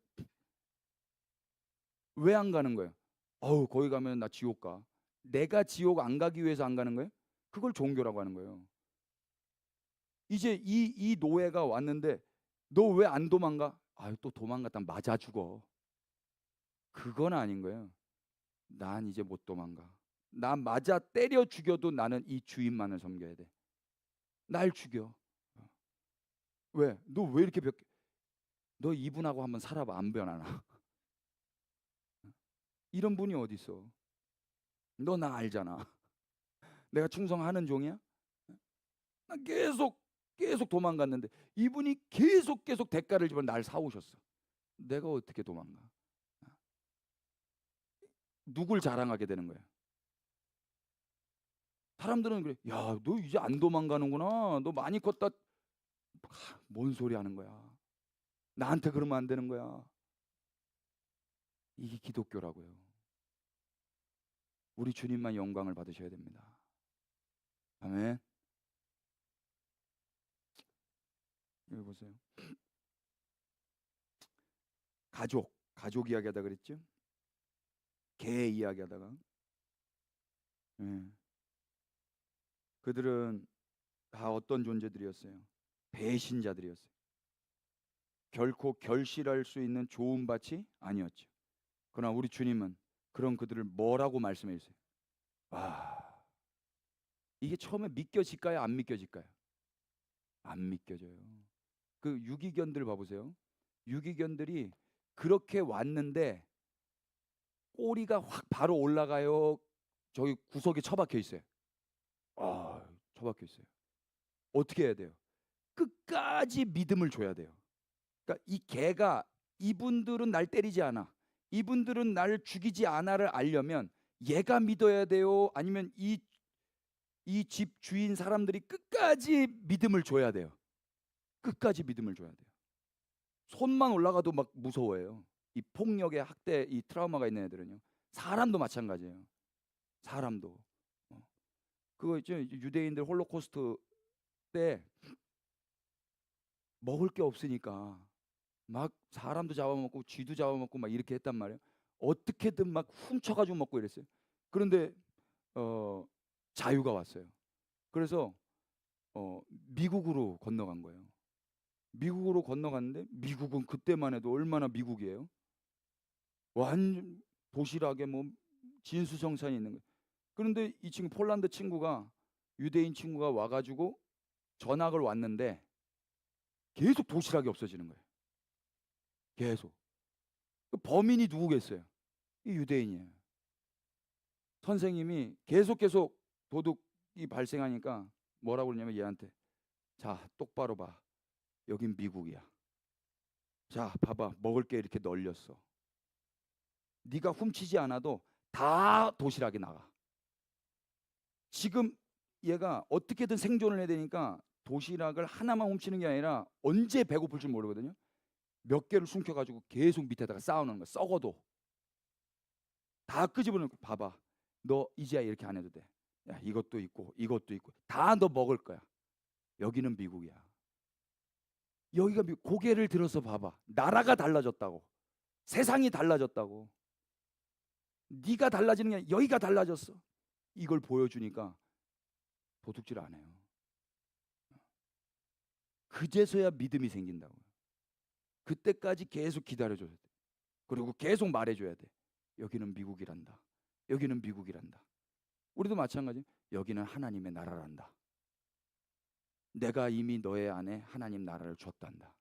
A: 왜 안 가는 거예요? 어우 거기 가면 나 지옥 가. 내가 지옥 안 가기 위해서 안 가는 거예요? 그걸 종교라고 하는 거예요. 이제 이 노예가 왔는데 너 왜 안 도망가? 아유 또 도망갔다 맞아 죽어. 그건 아닌 거예요. 난 이제 못 도망가. 나 맞아 때려 죽여도 나는 이 주인만을 섬겨야 돼. 날 죽여. 왜? 너 왜 이렇게 너 이분하고 한번 살아봐. 안 변하나? 이런 분이 어디 있어? 너 나 알잖아. 내가 충성하는 종이야? 나 계속 도망갔는데 이분이 계속 대가를 지불 날 사오셨어. 내가 어떻게 도망가? 누굴 자랑하게 되는 거야? 사람들은 그래. 야, 너 이제 안 도망가는구나. 너 많이 컸다. 뭔 소리 하는 거야? 나한테 그러면 안 되는 거야. 이게 기독교라고요. 우리 주님만 영광을 받으셔야 됩니다. 아멘. 여기 보세요. 가족 이야기하다 그랬죠? 개 이야기하다가 예. 그들은 다 어떤 존재들이었어요? 배신자들이었어요. 결코 결실할 수 있는 좋은 밭이 아니었죠. 그러나 우리 주님은 그런 그들을 뭐라고 말씀해 주세요? 와, 이게 처음에 믿겨질까요? 안 믿겨질까요? 안 믿겨져요. 그 유기견들 봐보세요. 유기견들이 그렇게 왔는데 꼬리가 확 바로 올라가요? 저기 구석에 처박혀 있어요? 처박혀 있어요. 어떻게 해야 돼요? 끝까지 믿음을 줘야 돼요. 그러니까 이 개가 이분들은 날 때리지 않아, 이분들은 날 죽이지 않아를 알려면 얘가 믿어야 돼요? 아니면 이 집 주인 사람들이 끝까지 믿음을 줘야 돼요? 끝까지 믿음을 줘야 돼요. 손만 올라가도 막 무서워해요. 이 폭력의 학대, 이 트라우마가 있는 애들은요. 사람도 마찬가지예요. 사람도. 그거 있죠. 유대인들 홀로코스트 때 먹을 게 없으니까 막 사람도 잡아먹고 쥐도 잡아먹고 막 이렇게 했단 말이에요. 어떻게든 막 훔쳐가지고 먹고 이랬어요. 그런데 자유가 왔어요. 그래서 미국으로 건너간 거예요. 미국으로 건너갔는데 미국은 그때만 해도 얼마나 미국이에요? 완전 도시락에 뭐 진수성찬이 있는 거예요. 그런데 이 친구 폴란드 친구가 유대인 친구가 와가지고 전학을 왔는데 계속 도시락이 없어지는 거예요. 계속. 그 범인이 누구겠어요? 이 유대인이에요. 선생님이 계속 도둑이 발생하니까 뭐라고 그러냐면 얘한테, 자 똑바로 봐. 여긴 미국이야. 자 봐봐, 먹을 게 이렇게 널렸어. 네가 훔치지 않아도 다 도시락에 나가. 지금 얘가 어떻게든 생존을 해야 되니까 도시락을 하나만 훔치는 게 아니라 언제 배고플 줄 모르거든요. 몇 개를 숨겨가지고 계속 밑에다가 쌓아놓는 거야. 썩어도 다 끄집어내고, 봐봐, 너 이제야 이렇게 안 해도 돼. 야, 이것도 있고 이것도 있고 다 너 먹을 거야. 여기는 미국이야. 여기가 고개를 들어서 봐봐. 나라가 달라졌다고. 세상이 달라졌다고. 네가 달라지는 게 아니라 여기가 달라졌어. 이걸 보여주니까 도둑질 안 해요. 그제서야 믿음이 생긴다고. 그때까지 계속 기다려줘야 돼. 그리고 계속 말해줘야 돼. 여기는 미국이란다. 여기는 미국이란다. 우리도 마찬가지. 여기는 하나님의 나라란다. 내가 이미 너의 안에 하나님 나라를 줬단다.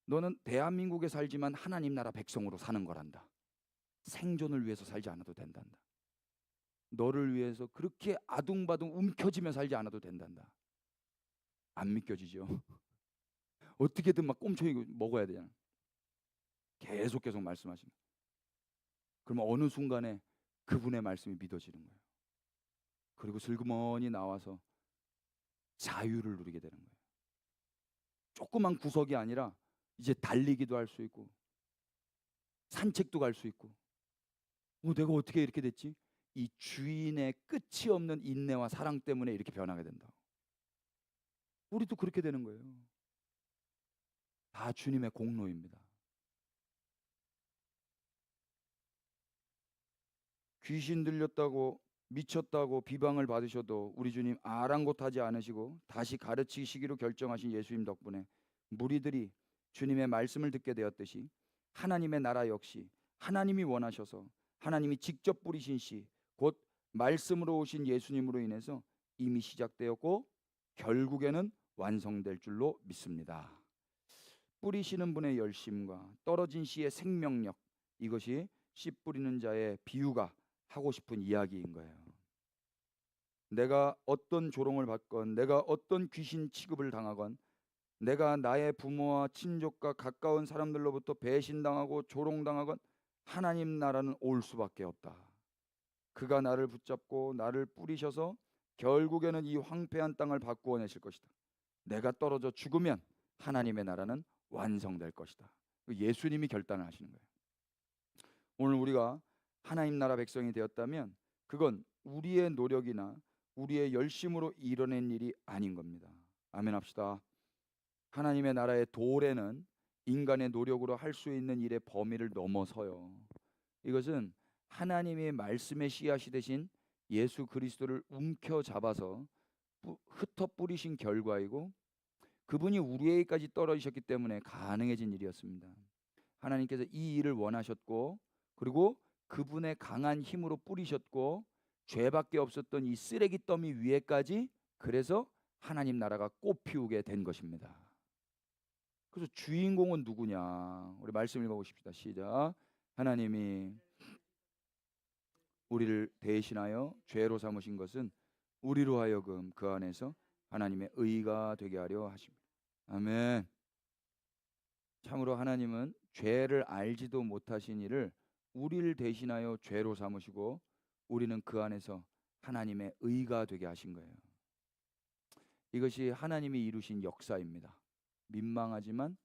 A: 너는 대한민국에 살지만 하나님 나라 백성으로 사는 거란다. 생존을 위해서 살지 않아도 된단다. 너를 위해서 그렇게 아둥바둥 움켜쥐며 살지 않아도 된단다. 안 믿겨지죠? 어떻게든 막 꼼쳐이고 먹어야 되잖아. 계속 말씀하시는. 그러면 어느 순간에 그분의 말씀이 믿어지는 거예요. 그리고 슬그머니 나와서 자유를 누리게 되는 거예요. 조그만 구석이 아니라 이제 달리기도 할 수 있고 산책도 갈 수 있고. 내가 어떻게 이렇게 됐지? 이 주인의 끝이 없는 인내와 사랑 때문에 이렇게 변하게 된다. 우리도 그렇게 되는 거예요. 다 주님의 공로입니다. 귀신 들렸다고 미쳤다고 비방을 받으셔도 우리 주님 아랑곳하지 않으시고 다시 가르치시기로 결정하신 예수님 덕분에 무리들이 주님의 말씀을 듣게 되었듯이 하나님의 나라 역시 하나님이 원하셔서 하나님이 직접 뿌리신 씨, 곧 말씀으로 오신 예수님으로 인해서 이미 시작되었고 결국에는 완성될 줄로 믿습니다. 뿌리시는 분의 열심과 떨어진 씨의 생명력, 이것이 씨 뿌리는 자의 비유가 하고 싶은 이야기인 거예요. 내가 어떤 조롱을 받건, 내가 어떤 귀신 취급을 당하건, 내가 나의 부모와 친족과 가까운 사람들로부터 배신당하고 조롱당하건 하나님 나라는 올 수밖에 없다. 그가 나를 붙잡고 나를 뿌리셔서 결국에는 이 황폐한 땅을 바꾸어 내실 것이다. 내가 떨어져 죽으면 하나님의 나라는 완성될 것이다. 예수님이 결단을 하시는 거예요. 오늘 우리가 하나님 나라 백성이 되었다면 그건 우리의 노력이나 우리의 열심으로 이뤄낸 일이 아닌 겁니다. 아멘 합시다. 하나님의 나라의 도래는 인간의 노력으로 할 수 있는 일의 범위를 넘어서요. 이것은 하나님의 말씀의 씨앗이 되신 예수 그리스도를 움켜잡아서 흩어 뿌리신 결과이고, 그분이 우리에게까지 떨어지셨기 때문에 가능해진 일이었습니다. 하나님께서 이 일을 원하셨고, 그리고 그분의 강한 힘으로 뿌리셨고, 죄밖에 없었던 이 쓰레기 더미 위에까지, 그래서 하나님 나라가 꽃피우게 된 것입니다. 그래서 주인공은 누구냐? 우리 말씀 읽어보십시다. 시작. 하나님이 우리를 대신하여 죄로 삼으신 것은 우리로 하여금 그 안에서 하나님의 의가 되게 하려 하십니다. 아멘. 참으로 하나님은 죄를 알지도 못하신 이를 우리를 대신하여 죄로 삼으시고, 우리는 그 안에서 하나님의 의가 되게 하신 거예요. 이것이 하나님이 이루신 역사입니다. 민망하지만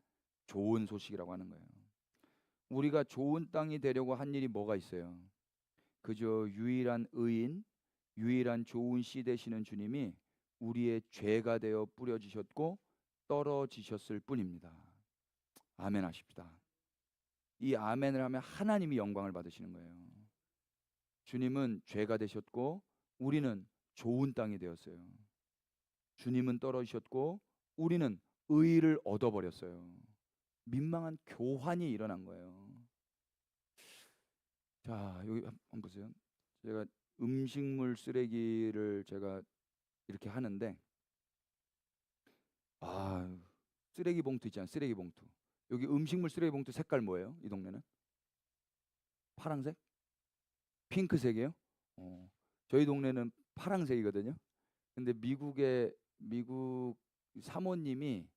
A: 좋은 소식이라고 하는 거예요. 우리가 좋은 땅이 되려고 한 일이 뭐가 있어요? 그저 유일한 의인, 유일한 좋은 씨 되시는 주님이 우리의 죄가 되어 뿌려지셨고 떨어지셨을 뿐입니다. 아멘 하십시다. 이 아멘을 하면 하나님이 영광을 받으시는 거예요. 주님은 죄가 되셨고 우리는 좋은 땅이 되었어요. 주님은 떨어지셨고 우리는 의를 얻어버렸어요. 민망한 교환이 일어난 거예요. 자, 여기 한번 보세요. 제가 음식물 쓰레기를 제가 이렇게 하는데, 쓰레기 봉투 있잖아요. 쓰레기 봉투. 여기 음식물 쓰레기 봉투 색깔 뭐예요? 이 동네는? 파란색? 핑크색이에요? 저희 동네는 파란색이거든요. 근데 미국 사모님이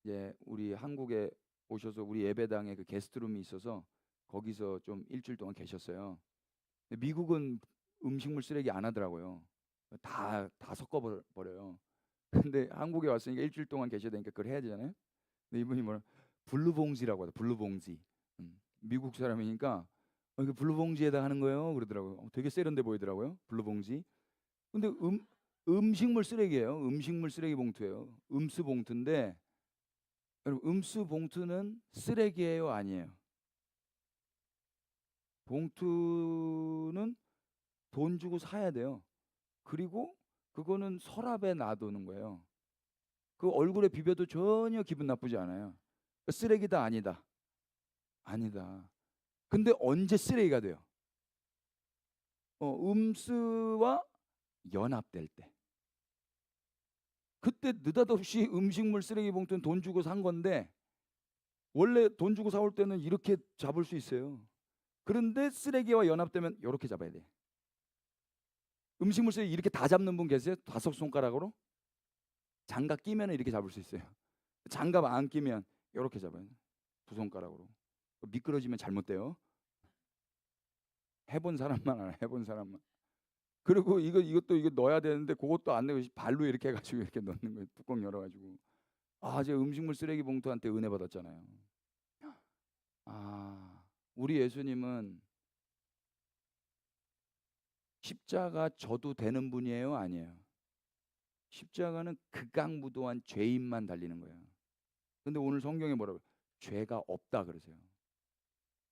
A: 이제 우리 한국에 오셔서 우리 예배당에 그 게스트룸이 있어서 거기서 좀 일주일 동안 계셨어요. 근데 미국은 음식물 쓰레기 안 하더라고요. 다 섞어버려요. 근데 한국에 왔으니까 일주일 동안 계셔야 되니까 그걸 해야 되잖아요. 근데 이분이 뭐라 블루봉지라고 하다. 블루봉지. 미국 사람이니까 이거 블루봉지에다 하는 거예요 그러더라고요. 되게 세련돼 보이더라고요. 블루봉지. 근데 음식물 쓰레기예요. 음식물 쓰레기 봉투예요. 음수 봉투인데, 여러분 음수 봉투는 쓰레기예요, 아니에요? 봉투는 돈 주고 사야 돼요. 그리고 그거는 서랍에 놔두는 거예요. 그 얼굴에 비벼도 전혀 기분 나쁘지 않아요. 쓰레기다 아니다. 아니다. 근데 언제 쓰레기가 돼요? 음수와 연합될 때. 그때 느닷없이 음식물 쓰레기 봉투는 돈 주고 산 건데, 원래 돈 주고 사올 때는 이렇게 잡을 수 있어요. 그런데 쓰레기와 연합되면 이렇게 잡아야 돼. 음식물 쓰레기 이렇게 다 잡는 분 계세요? 5손가락으로? 장갑 끼면 이렇게 잡을 수 있어요. 장갑 안 끼면 이렇게 잡아요. 2손가락으로. 미끄러지면 잘못돼요. 해본 사람만 알아. 해본 사람만. 그리고 이것도 넣어야 되는데 그것도 안 내고 발로 이렇게 해가지고 이렇게 넣는 거예요. 뚜껑 열어가지고. 제가 음식물 쓰레기 봉투한테 은혜 받았잖아요. 우리 예수님은 십자가 져도 되는 분이에요, 아니에요? 십자가는 극악무도한 죄인만 달리는 거예요. 근데 오늘 성경에 뭐라고요? 죄가 없다 그러세요.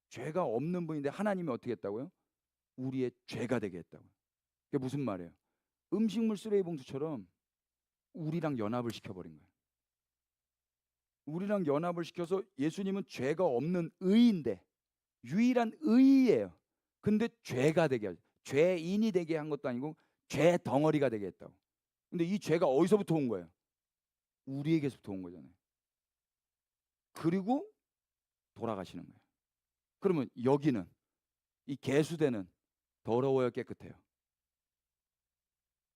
A: 죄가 없는 분인데 하나님이 어떻게 했다고요? 우리의 죄가 되게 했다고요. 그게 무슨 말이에요? 음식물 쓰레기 봉투처럼 우리랑 연합을 시켜버린 거예요. 우리랑 연합을 시켜서 예수님은 죄가 없는 의인데, 유일한 의예요. 근데 죄가 되게 하죠. 죄인이 되게 한 것도 아니고 죄 덩어리가 되게 했다고. 근데 이 죄가 어디서부터 온 거예요? 우리에게서부터 온 거잖아요. 그리고 돌아가시는 거예요. 그러면 여기는 이 개수대는 더러워요, 깨끗해요?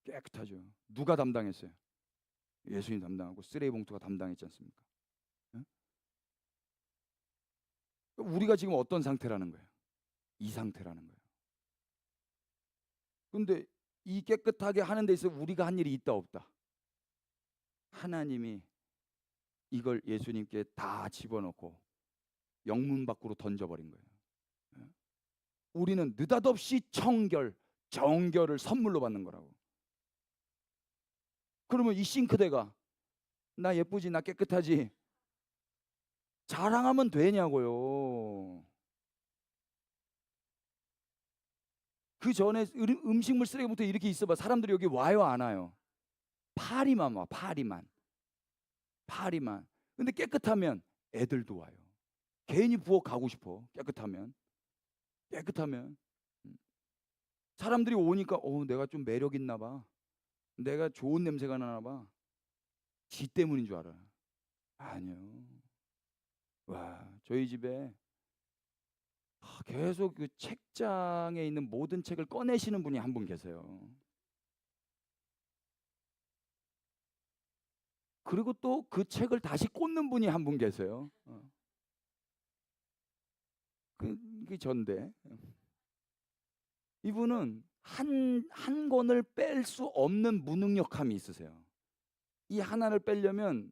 A: 깨끗하죠. 누가 담당했어요? 예수님 담당하고 쓰레기 봉투가 담당했지 않습니까? 응? 우리가 지금 어떤 상태라는 거예요? 이 상태라는 거예요. 근데 이 깨끗하게 하는 데 있어서 우리가 한 일이 있다 없다? 하나님이 이걸 예수님께 다 집어넣고 영문 밖으로 던져버린 거예요. 우리는 느닷없이 정결을 선물로 받는 거라고. 그러면 이 싱크대가 나 예쁘지, 나 깨끗하지, 자랑하면 되냐고요. 그 전에 음식물 쓰레기부터 이렇게 있어봐. 사람들이 여기 와요, 안 와요? 파리만 와, 파리만. 근데 깨끗하면 애들도 와요. 괜히 부엌 가고 싶어. 깨끗하면. 음. 사람들이 오니까 내가 좀 매력 있나 봐. 내가 좋은 냄새가 나나 봐. 지 때문인 줄 알아. 아니요. 와, 저희 집에 계속 그 책장에 있는 모든 책을 꺼내시는 분이 한 분 계세요. 그리고 또 그 책을 다시 꽂는 분이 한 분 계세요. 그게 전데. 이분은 한 권을 뺄 수 없는 무능력함이 있으세요. 이 하나를 빼려면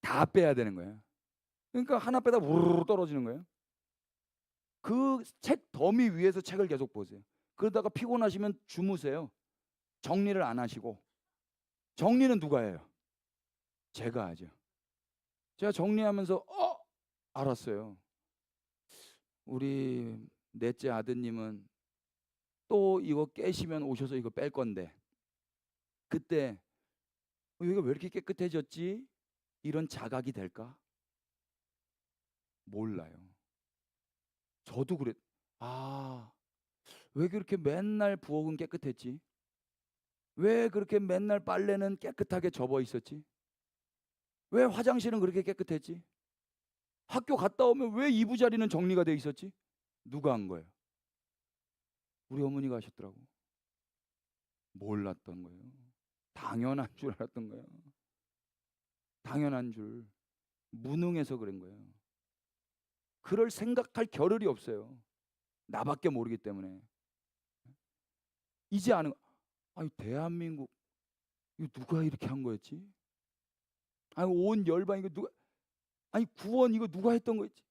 A: 다 빼야 되는 거예요. 그러니까 하나 빼다 우르르 떨어지는 거예요. 그 책 더미 위에서 책을 계속 보세요. 그러다가 피곤하시면 주무세요. 정리를 안 하시고. 정리는 누가 해요? 제가 하죠. 제가 정리하면서 알았어요. 우리 넷째 아드님은 또 이거 깨시면 오셔서 이거 뺄 건데, 그때 여기가 왜 이렇게 깨끗해졌지? 이런 자각이 될까? 몰라요. 저도 그래. 왜 그렇게 맨날 부엌은 깨끗했지? 왜 그렇게 맨날 빨래는 깨끗하게 접어 있었지? 왜 화장실은 그렇게 깨끗했지? 학교 갔다 오면 왜 이부자리는 정리가 돼 있었지? 누가 한 거예요? 우리 어머니가 하셨더라고. 몰랐던 거예요. 당연한 줄 알았던 거예요. 당연한 줄. 무능해서 그런 거예요. 그럴 생각할 겨를이 없어요. 나밖에 모르기 때문에. 이제 아는, 아니 대한민국 이거 누가 이렇게 한 거였지? 아니 온 열방 이거 누가, 아니 구원 이거 누가 했던 거였지?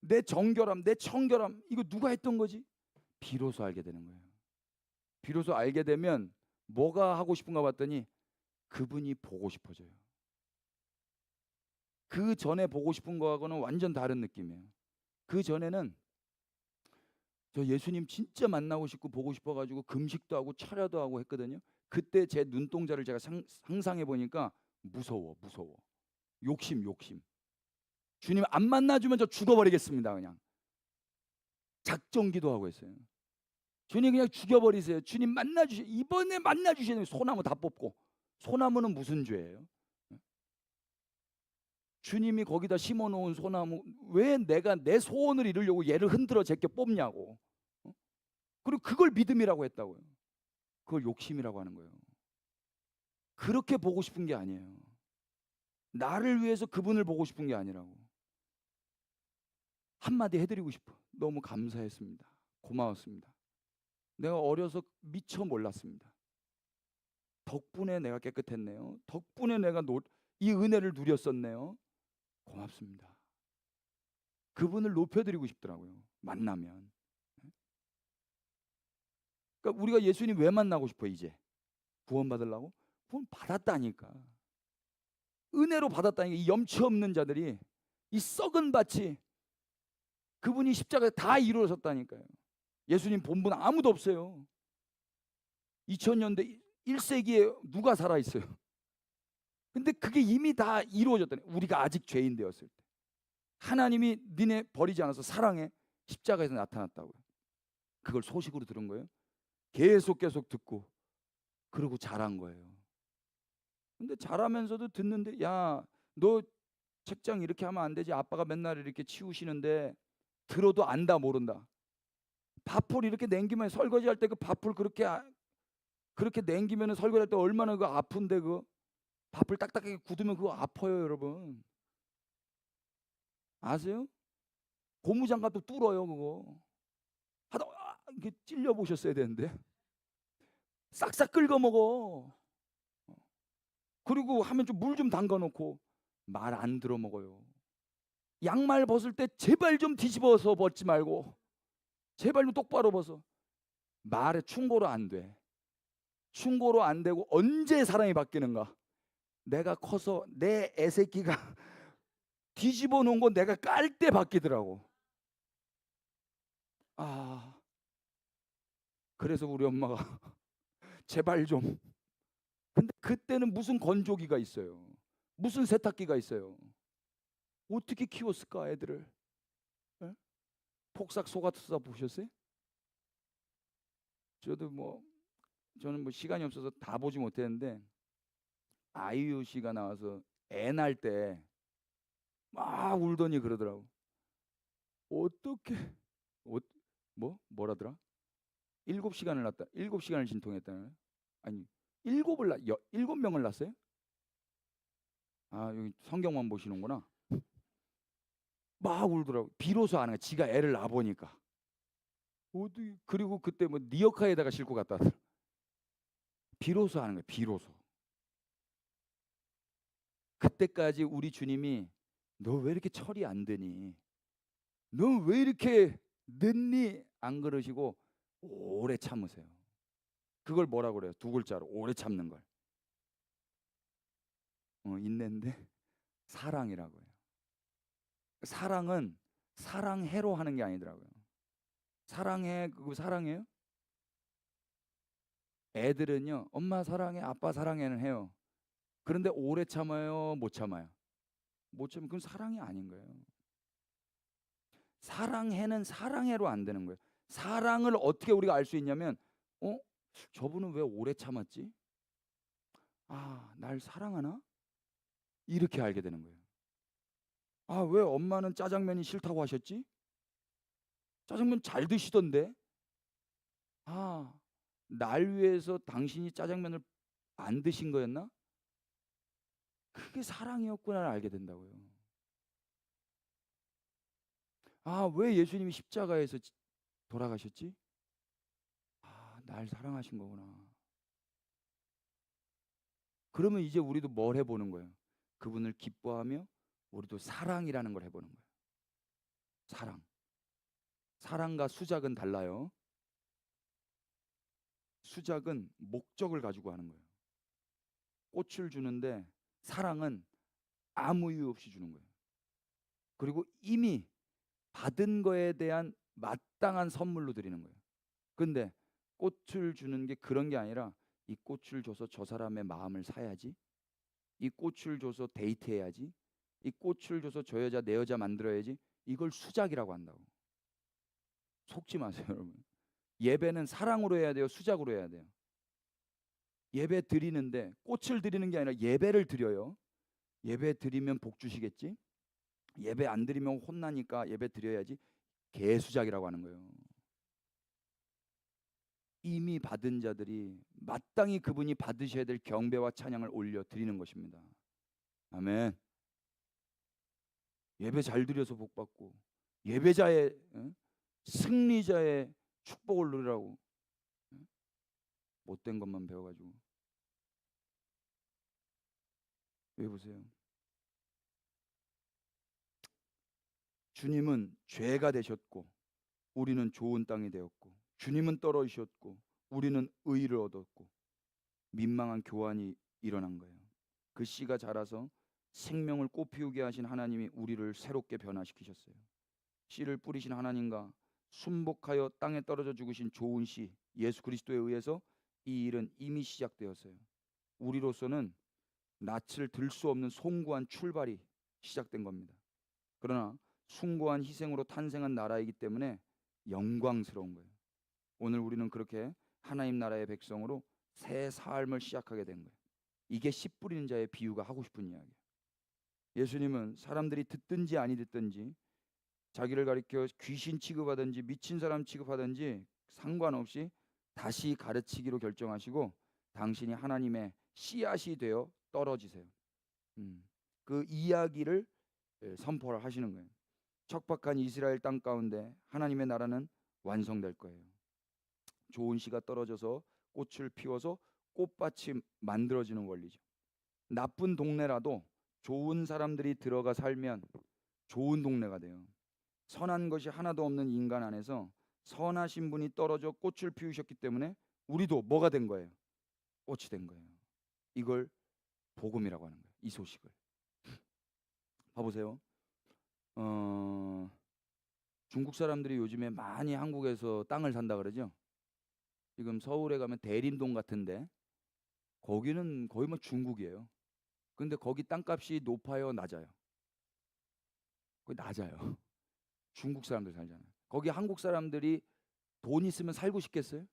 A: 내 정결함, 내 청결함 이거 누가 했던 거지? 비로소 알게 되는 거예요. 비로소 알게 되면 뭐가 하고 싶은가 봤더니 그분이 보고 싶어져요. 그 전에 보고 싶은 거하고는 완전 다른 느낌이에요. 그 전에는 저 예수님 진짜 만나고 싶고 보고 싶어가지고 금식도 하고 철야도 하고 했거든요. 그때 제 눈동자를 제가 상상해 보니까 무서워. 욕심. 주님 안 만나주면 저 죽어버리겠습니다. 그냥 작정기도 하고 했어요. 주님 그냥 죽여버리세요. 주님 만나주세요. 이번에 만나주셔야 돼요. 소나무 다 뽑고. 소나무는 무슨 죄예요? 주님이 거기다 심어놓은 소나무 왜 내가 내 소원을 이루려고 얘를 흔들어 제껴 뽑냐고. 그리고 그걸 믿음이라고 했다고요. 그걸 욕심이라고 하는 거예요. 그렇게 보고 싶은 게 아니에요. 나를 위해서 그분을 보고 싶은 게 아니라고. 한마디 해드리고 싶어. 너무 감사했습니다. 고마웠습니다. 내가 어려서 미처 몰랐습니다. 덕분에 내가 깨끗했네요. 덕분에 내가 이 은혜를 누렸었네요. 고맙습니다. 그분을 높여드리고 싶더라고요. 만나면. 그러니까 우리가 예수님 왜 만나고 싶어 이제? 구원 받으려고? 구원 받았다니까. 은혜로 받았다니까. 이 염치 없는 자들이, 이 썩은 밭이 그분이 십자가에 다 이루어졌다니까요. 예수님 본분 아무도 없어요. 2000년대 1세기에 누가 살아있어요? 근데 그게 이미 다 이루어졌다니. 우리가 아직 죄인 되었을 때 하나님이 니네 버리지 않아서 사랑해 십자가에서 나타났다고요. 그걸 소식으로 들은 거예요. 계속 듣고 그러고 자란 거예요. 근데 자라면서도 듣는데, 야, 너 책장 이렇게 하면 안 되지. 아빠가 맨날 이렇게 치우시는데. 들어도 안다 모른다. 밥풀 이렇게 냉기면 설거지할 때 그 밥풀 그렇게 냉기면 설거지할 때 얼마나 그 아픈데, 그 밥풀 딱딱하게 굳으면 그거 아파요, 여러분. 아세요? 고무장갑도 뚫어요, 그거. 하다 이게 찔려 보셨어야 되는데. 싹싹 긁어 먹어. 그리고 하면 좀 물 좀 담가 놓고. 말 안 들어 먹어요. 양말 벗을 때 제발 좀 뒤집어서 벗지 말고 제발 좀 똑바로 벗어. 말에 충고로 안 돼. 충고로 안 되고 언제 사람이 바뀌는가? 내가 커서 내 애새끼가 뒤집어 놓은 거 내가 깔 때 바뀌더라고. 그래서 우리 엄마가 제발 좀. 근데 그때는 무슨 건조기가 있어요. 무슨 세탁기가 있어요. 어떻게 키웠을까 애들을? 예? 폭삭 속았어 보셨어요? 저는 뭐 시간이 없어서 다 보지 못했는데 아이유 씨가 나와서 애 낳을 때 막 울더니 그러더라고. 어떻게 뭐라더라? 7시간을 낳았다. 7시간을 진통했다는. 아니, 7명을 낳았어요? 여기 성경만 보시는구나. 막 울더라고. 비로소 아는 거야. 지가 애를 낳아 보니까. 그리고 그때 뭐 리어카에다가 싣고 갔다 하더라. 비로소 하는 거예요. 비로소. 그때까지 우리 주님이 너 왜 이렇게 철이 안 드니? 너 왜 이렇게 늦니? 안 그러시고 오래 참으세요. 그걸 뭐라고 그래요? 2글자로 오래 참는 걸. 인내인데 사랑이라고 해요. 사랑은 사랑해로 하는 게 아니더라고요. 사랑해, 그거 사랑해요? 애들은요, 엄마 사랑해, 아빠 사랑해는 해요. 그런데 오래 참아요, 못 참아요? 못 참으면 그건 사랑이 아닌 거예요. 사랑해는 사랑해로 안 되는 거예요. 사랑을 어떻게 우리가 알 수 있냐면, 저분은 왜 오래 참았지? 날 사랑하나? 이렇게 알게 되는 거예요. 왜 엄마는 짜장면이 싫다고 하셨지? 짜장면 잘 드시던데? 날 위해서 당신이 짜장면을 안 드신 거였나? 그게 사랑이었구나를 알게 된다고요. 왜 예수님이 십자가에서 돌아가셨지? 날 사랑하신 거구나. 그러면 이제 우리도 뭘 해보는 거예요? 그분을 기뻐하며 우리도 사랑이라는 걸 해보는 거예요. 사랑. 사랑과 수작은 달라요. 수작은 목적을 가지고 하는 거예요. 꽃을 주는데 사랑은 아무 이유 없이 주는 거예요. 그리고 이미 받은 거에 대한 마땅한 선물로 드리는 거예요. 근데 꽃을 주는 게 그런 게 아니라 이 꽃을 줘서 저 사람의 마음을 사야지, 이 꽃을 줘서 데이트해야지, 이 꽃을 줘서 저 여자 내 여자 만들어야지, 이걸 수작이라고 한다고. 속지 마세요 여러분. 예배는 사랑으로 해야 돼요, 수작으로 해야 돼요? 예배 드리는데 꽃을 드리는 게 아니라 예배를 드려요. 예배 드리면 복 주시겠지? 예배 안 드리면 혼나니까 예배 드려야지. 개수작이라고 하는 거예요. 이미 받은 자들이 마땅히 그분이 받으셔야 될 경배와 찬양을 올려 드리는 것입니다. 아멘. 예배 잘 드려서 복 받고 예배자의 승리자의 축복을 누리라고 못된 것만 배워가지고. 왜 보세요? 주님은 죄가 되셨고 우리는 좋은 땅이 되었고, 주님은 떨어지셨고 우리는 의를 얻었고, 민망한 교환이 일어난 거예요. 그 씨가 자라서 생명을 꽃피우게 하신 하나님이 우리를 새롭게 변화시키셨어요. 씨를 뿌리신 하나님과 순복하여 땅에 떨어져 죽으신 좋은 씨 예수 그리스도에 의해서 이 일은 이미 시작되었어요. 우리로서는 낯을 들 수 없는 송구한 출발이 시작된 겁니다. 그러나 숭고한 희생으로 탄생한 나라이기 때문에 영광스러운 거예요. 오늘 우리는 그렇게 하나님 나라의 백성으로 새 삶을 시작하게 된 거예요. 이게 씨 뿌리는 자의 비유가 하고 싶은 이야기예요. 예수님은 사람들이 듣든지 아니 듣든지, 자기를 가리켜 귀신 취급하든지 미친 사람 취급하든지 상관없이 다시 가르치기로 결정하시고 당신이 하나님의 씨앗이 되어 떨어지세요. 그 이야기를 선포를 하시는 거예요. 척박한 이스라엘 땅 가운데 하나님의 나라는 완성될 거예요. 좋은 씨가 떨어져서 꽃을 피워서 꽃밭이 만들어지는 원리죠. 나쁜 동네라도 좋은 사람들이 들어가 살면 좋은 동네가 돼요. 선한 것이 하나도 없는 인간 안에서 선하신 분이 떨어져 꽃을 피우셨기 때문에 우리도 뭐가 된 거예요? 꽃이 된 거예요. 이걸 복음이라고 하는 거예요. 이 소식을 봐보세요. 중국 사람들이 요즘에 많이 한국에서 땅을 산다 그러죠. 지금 서울에 가면 대림동 같은데 거기는 거의 뭐 중국이에요. 근데 거기 땅값이 높아요, 낮아요? 거의 낮아요. 중국 사람들 살잖아요. 거기 한국 사람들이 돈 있으면 살고 싶겠어요?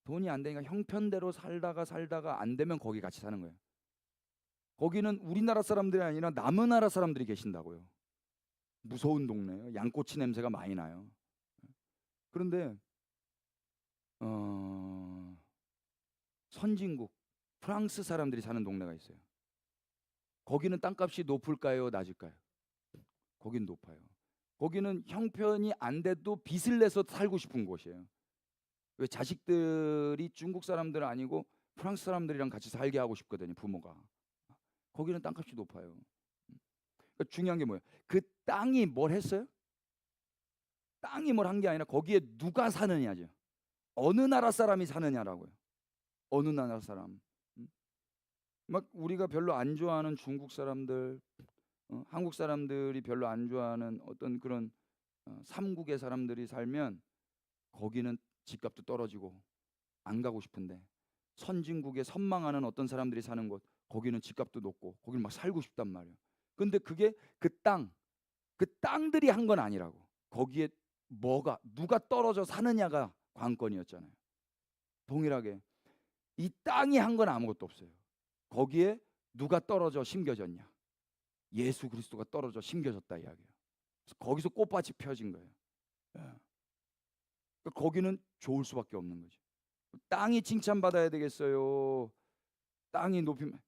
A: 돈이 안 되니까 형편대로 살다가 안 되면 거기 같이 사는 거예요. 거기는 우리나라 사람들이 아니라 남의 나라 사람들이 계신다고요. 무서운 동네예요. 양꼬치 냄새가 많이 나요. 그런데 선진국 프랑스 사람들이 사는 동네가 있어요. 거기는 땅값이 높을까요, 낮을까요? 거긴 높아요. 거기는 형편이 안 돼도 빚을 내서 살고 싶은 곳이에요. 왜 자식들이 중국 사람들 아니고 프랑스 사람들이랑 같이 살게 하고 싶거든요, 부모가. 거기는 땅값이 높아요. 그러니까 중요한 게 뭐예요? 그 땅이 뭘 했어요? 땅이 뭘 한 게 아니라 거기에 누가 사느냐죠. 어느 나라 사람이 사느냐라고요. 어느 나라 사람. 막 우리가 별로 안 좋아하는 중국 사람들, 한국 사람들이 별로 안 좋아하는 어떤 그런 삼국의 사람들이 살면 거기는 집값도 떨어지고 안 가고 싶은데, 선진국에 선망하는 어떤 사람들이 사는 곳, 거기는 집값도 높고 거기는 막 살고 싶단 말이에요. 근데 그게 그 땅들이 한 건 아니라고. 거기에 뭐가 누가 떨어져 사느냐가 관건이었잖아요. 동일하게 이 땅이 한 건 아무것도 없어요. 거기에 누가 떨어져 심겨졌냐? 예수 그리스도가 떨어져 심겨졌다 이야기예요. 그래서 거기서 꽃밭이 펴진 거예요. 예. 그러니까 거기는 좋을 수밖에 없는 거죠. 땅이 칭찬받아야 되겠어요? 땅이 높이면,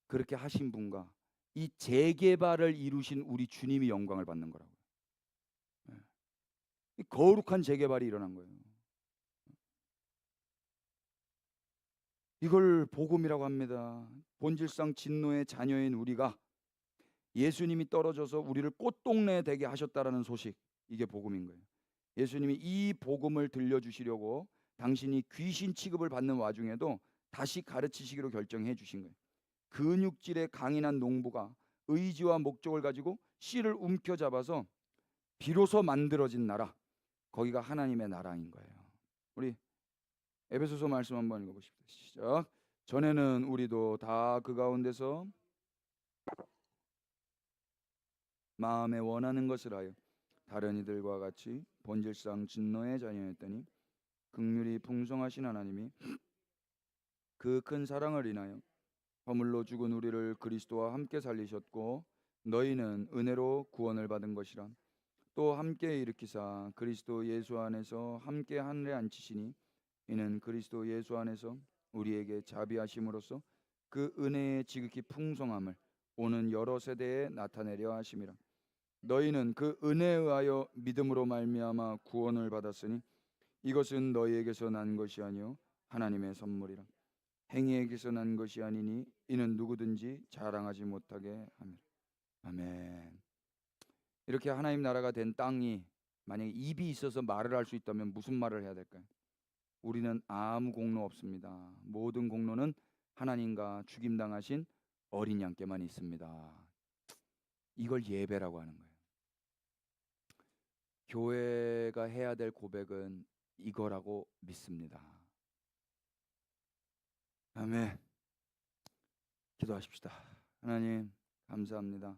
A: 그렇게 하신 분과 이 재개발을 이루신 우리 주님이 영광을 받는 거라고요. 예. 이 거룩한 재개발이 일어난 거예요. 이걸 복음이라고 합니다. 본질상 진노의 자녀인 우리가 예수님이 떨어져서 우리를 꽃동네 되게 하셨다라는 소식, 이게 복음인 거예요. 예수님이 이 복음을 들려주시려고 당신이 귀신 취급을 받는 와중에도 다시 가르치시기로 결정해 주신 거예요. 근육질의 강인한 농부가 의지와 목적을 가지고 씨를 움켜잡아서 비로소 만들어진 나라, 거기가 하나님의 나라인 거예요. 우리 에베소서 말씀 한번 읽어보십시오. 시작. 전에는 우리도 다 그 가운데서 마음에 원하는 것을 하여 다른 이들과 같이 본질상 진노의 자녀였더니 긍휼이 풍성하신 하나님이 그 큰 사랑을 인하여 허물로 죽은 우리를 그리스도와 함께 살리셨고 너희는 은혜로 구원을 받은 것이라. 또 함께 일으키사 그리스도 예수 안에서 함께 하늘에 앉히시니 이는 그리스도 예수 안에서 우리에게 자비하심으로써 그 은혜의 지극히 풍성함을 오는 여러 세대에 나타내려 하심이라. 너희는 그 은혜에 의하여 믿음으로 말미암아 구원을 받았으니 이것은 너희에게서 난 것이 아니요 하나님의 선물이라. 행위에게서 난 것이 아니니 이는 누구든지 자랑하지 못하게 함이라. 아멘. 이렇게 하나님 나라가 된 땅이 만약에 입이 있어서 말을 할 수 있다면 무슨 말을 해야 될까요? 우리는 아무 공로 없습니다. 모든 공로는 하나님과 죽임당하신 어린 양께만 있습니다. 이걸 예배라고 하는 거예요. 교회가 해야 될 고백은 이거라고 믿습니다. 아멘. 기도하십시다. 하나님 감사합니다.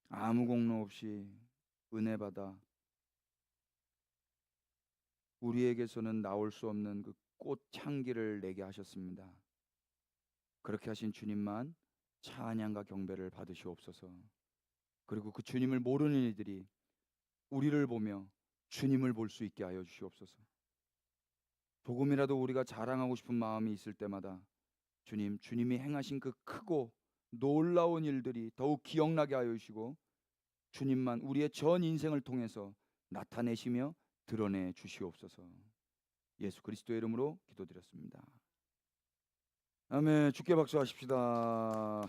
A: 아무 공로 없이 은혜 받아 우리에게서는 나올 수 없는 그 꽃향기를 내게 하셨습니다. 그렇게 하신 주님만 찬양과 경배를 받으시옵소서. 그리고 그 주님을 모르는 이들이 우리를 보며 주님을 볼 수 있게 하여 주시옵소서. 조금이라도 우리가 자랑하고 싶은 마음이 있을 때마다 주님이 행하신 그 크고 놀라운 일들이 더욱 기억나게 하여 주시고 주님만 우리의 전 인생을 통해서 나타내시며 드러내 주시옵소서. 예수 그리스도의 이름으로 기도드렸습니다. 아멘. 주께 박수하십시다.